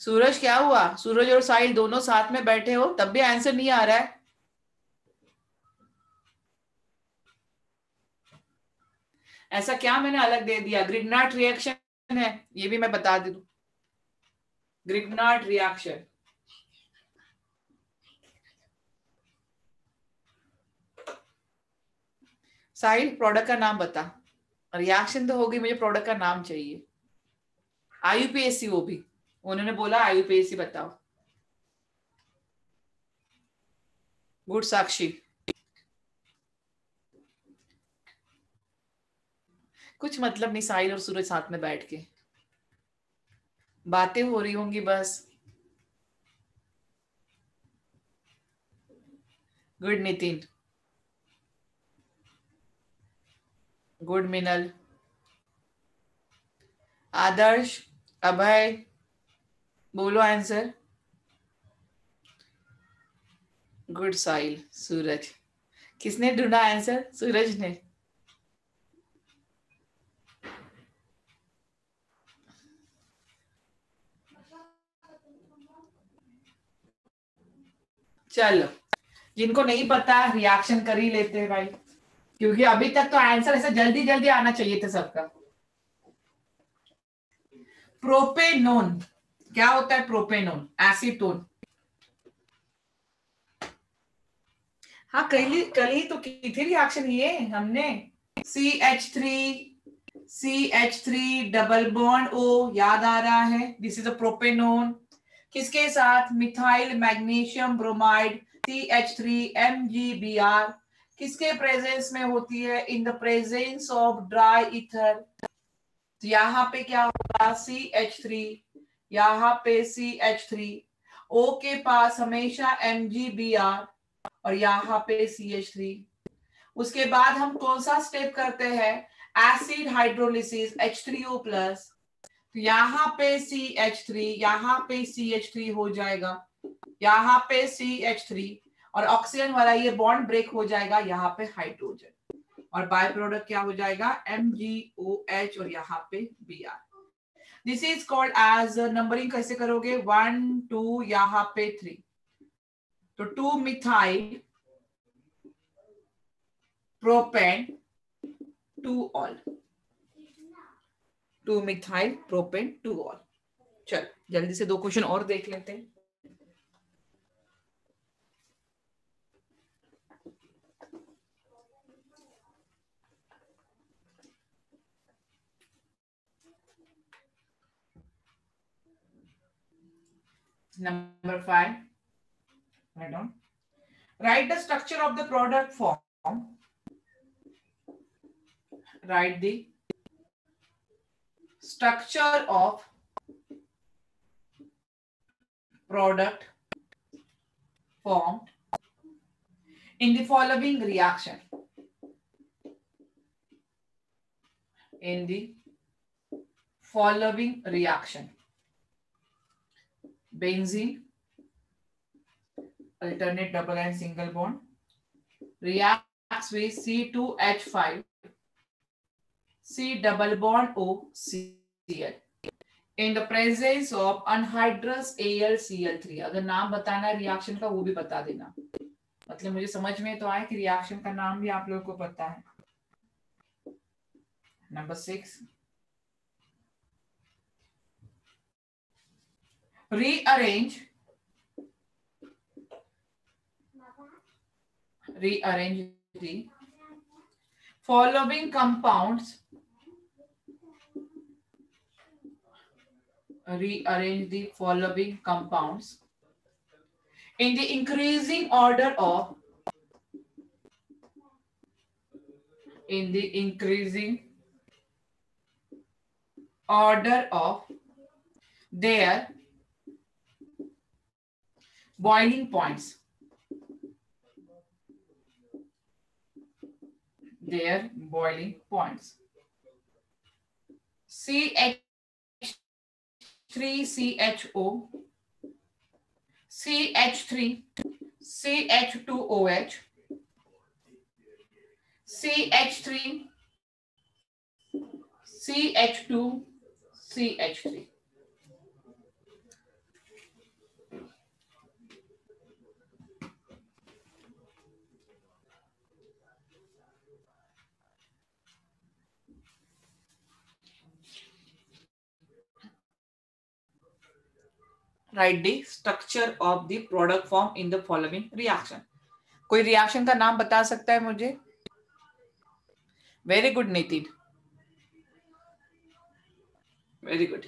सूरज, क्या हुआ? सूरज और साहिल दोनों साथ में बैठे हो तब भी आंसर नहीं आ रहा है। ऐसा क्या मैंने अलग दे दिया? ग्रिग्नार्ड रिएक्शन है, ये भी मैं बता दूं। ग्रिग्नार्ड रिएक्शन, साहिल प्रोडक्ट का नाम बता। रिएक्शन तो होगी, मुझे प्रोडक्ट का नाम चाहिए। आईयूपीएससी, वो भी उन्होंने बोला आईयूपीएससी बताओ। गुड साक्षी, कुछ मतलब नहीं, साहिल और सूरज साथ में बैठ के बातें हो रही होंगी बस। गुड नितिन, गुड मिनल, आदर्श, अभय, बोलो आंसर। गुड साहिल, सूरज। किसने ढूंढा आंसर? सूरज ने। चलो, जिनको नहीं पता रिएक्शन कर ही लेते हैं भाई, क्योंकि अभी तक तो आंसर ऐसे जल्दी जल्दी आना चाहिए था सबका। प्रोपेनोन क्या होता है? Propanone acetone. हाँ, कल ही तो की थी रिएक्शन ये हमने। CH3 डबल बॉन्ड O, याद आ रहा है? This is a propanone. किसके साथ? Methyl magnesium bromide CH3MgBr। किसके प्रेजेंस में होती है? In the presence of dry ether. तो यहाँ पे क्या होगा? CH3, यहाँ पे CH3, O के पास हमेशा MgBr और यहाँ पे CH3। उसके बाद हम कौन सा स्टेप करते हैं? Acid hydrolysis H3O plus. तो यहाँ पे CH3, यहाँ पे CH3 हो जाएगा, यहाँ पे CH3 और ऑक्सीजन वाला ये बॉन्ड ब्रेक हो जाएगा, यहाँ पे हाइड्रोजन और बाय प्रोडक्ट क्या हो जाएगा? MgOH और यहाँ पे Br। This is called as, numbering कैसे करोगे? 1 2 यहाँ पे 3, तो 2 methyl propane 2 ol, 2 methyl propane 2 ol. चल जल्दी से 2 क्वेश्चन और देख लेते हैं। Number 5, write down. Write the structure of the product form. Write the structure of product formed in the following reaction. In the following reaction. Benzene, alternate double and single bond, reacts with C2H5, C double bond OCl in the presence of anhydrous AlCl3। अगर नाम बताना है reaction का वो भी बता देना, मतलब मुझे समझ में तो आए कि रिएक्शन का नाम भी आप लोगों को पता है। Number 6, rearrange the following compounds. Rearrange the following compounds in the increasing order of their boiling points. their boiling points. CH3CHO, CH3, CH2OH, CH3, CH2, CH3. Write the structure of the product form in the following reaction. कोई reaction का नाम बता सकता है मुझे? Very good Nitin, very good.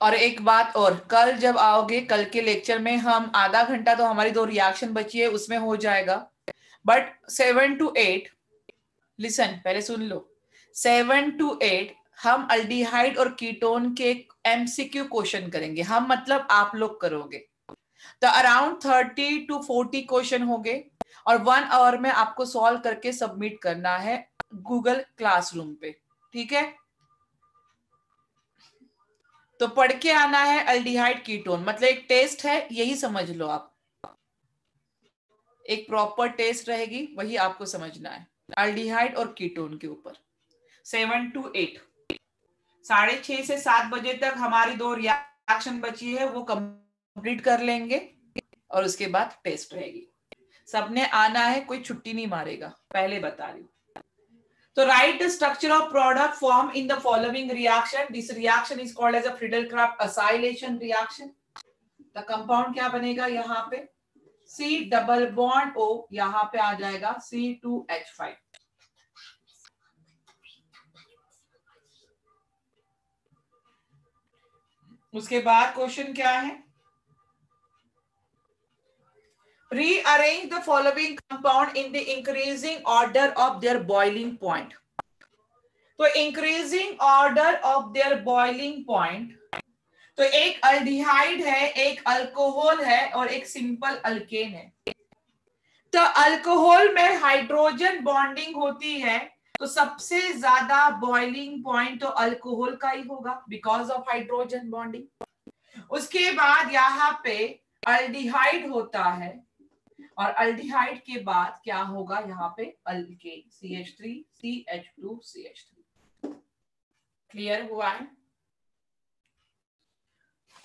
और एक बात और, कल जब आओगे, कल के लेक्चर में हम आधा घंटा तो हमारी 2 रिएक्शन बची है उसमें हो जाएगा, बट 7 to 8, लिसन पहले सुन लो, 7 to 8 हम अल्डिहाइड और कीटोन के एमसीक्यू क्वेश्चन करेंगे. हम मतलब आप लोग करोगे, तो अराउंड 30 to 40 क्वेश्चन होंगे और 1 आवर में आपको सॉल्व करके सबमिट करना है गूगल क्लासरूम पे. ठीक है, तो पढ़ के आना है अल्डिहाइड कीटोन, मतलब एक टेस्ट है, यही समझ लो आप, एक प्रॉपर टेस्ट रहेगी, वही आपको समझना है अल्डिहाइड और कीटोन के ऊपर. 7 to 8, 6:30 से 7 बजे तक हमारी 2 रिएक्शन बची है, वो कंप्लीट कर लेंगे और उसके बाद टेस्ट रहेगी. सबने आना है, कोई छुट्टी नहीं मारेगा, पहले बता रही हूँ. So write the structure of product form in the following reaction. This reaction is called as a Friedel-Crafts acylation reaction. The compound क्या बनेगा यहाँ पे? C double bond O, यहाँ पे आ जाएगा C2H5. उसके बाद क्वेश्चन क्या है? Rearrange the following compound in the increasing order of their boiling point. तो increasing order of their boiling point, तो एक अल्डिहाइड है, एक अल्कोहल है और एक सिंपल अल्केन है. तो अल्कोहल में हाइड्रोजन बॉन्डिंग होती है, तो सबसे ज्यादा बॉइलिंग पॉइंट तो अल्कोहल का ही होगा बिकॉज ऑफ हाइड्रोजन बॉन्डिंग. उसके बाद यहाँ पे अल्डिहाइड होता है और अल्डिहाइड के बाद क्या होगा यहाँ पे? Alkane, CH3, CH2, CH3. Clear हुआ है?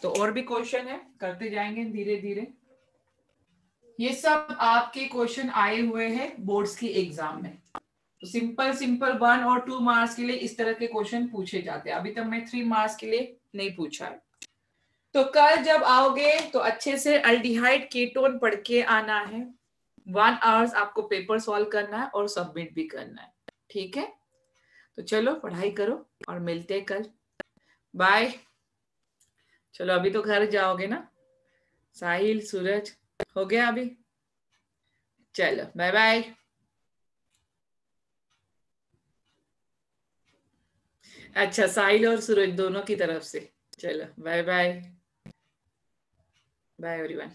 तो और भी क्वेश्चन है, करते जाएंगे धीरे धीरे. ये सब आपके क्वेश्चन आए हुए हैं बोर्ड्स की एग्जाम में, तो सिंपल 1 और 2 मार्क्स के लिए इस तरह के क्वेश्चन पूछे जाते हैं. अभी तक मैं 3 मार्क्स के लिए नहीं पूछा है. तो कल जब आओगे तो अच्छे से अल्डिहाइड कीटोन पढ़ के आना है. 1 आवर्स आपको पेपर सॉल्व करना है और सबमिट भी करना है. ठीक है, तो चलो पढ़ाई करो और मिलते हैं कल. बाय. चलो अभी तो घर जाओगे ना? साहिल, सूरज, हो गया अभी? चलो बाय बाय. अच्छा, साहिल और सूरज दोनों की तरफ से. चलो बाय बाय. Bye everyone.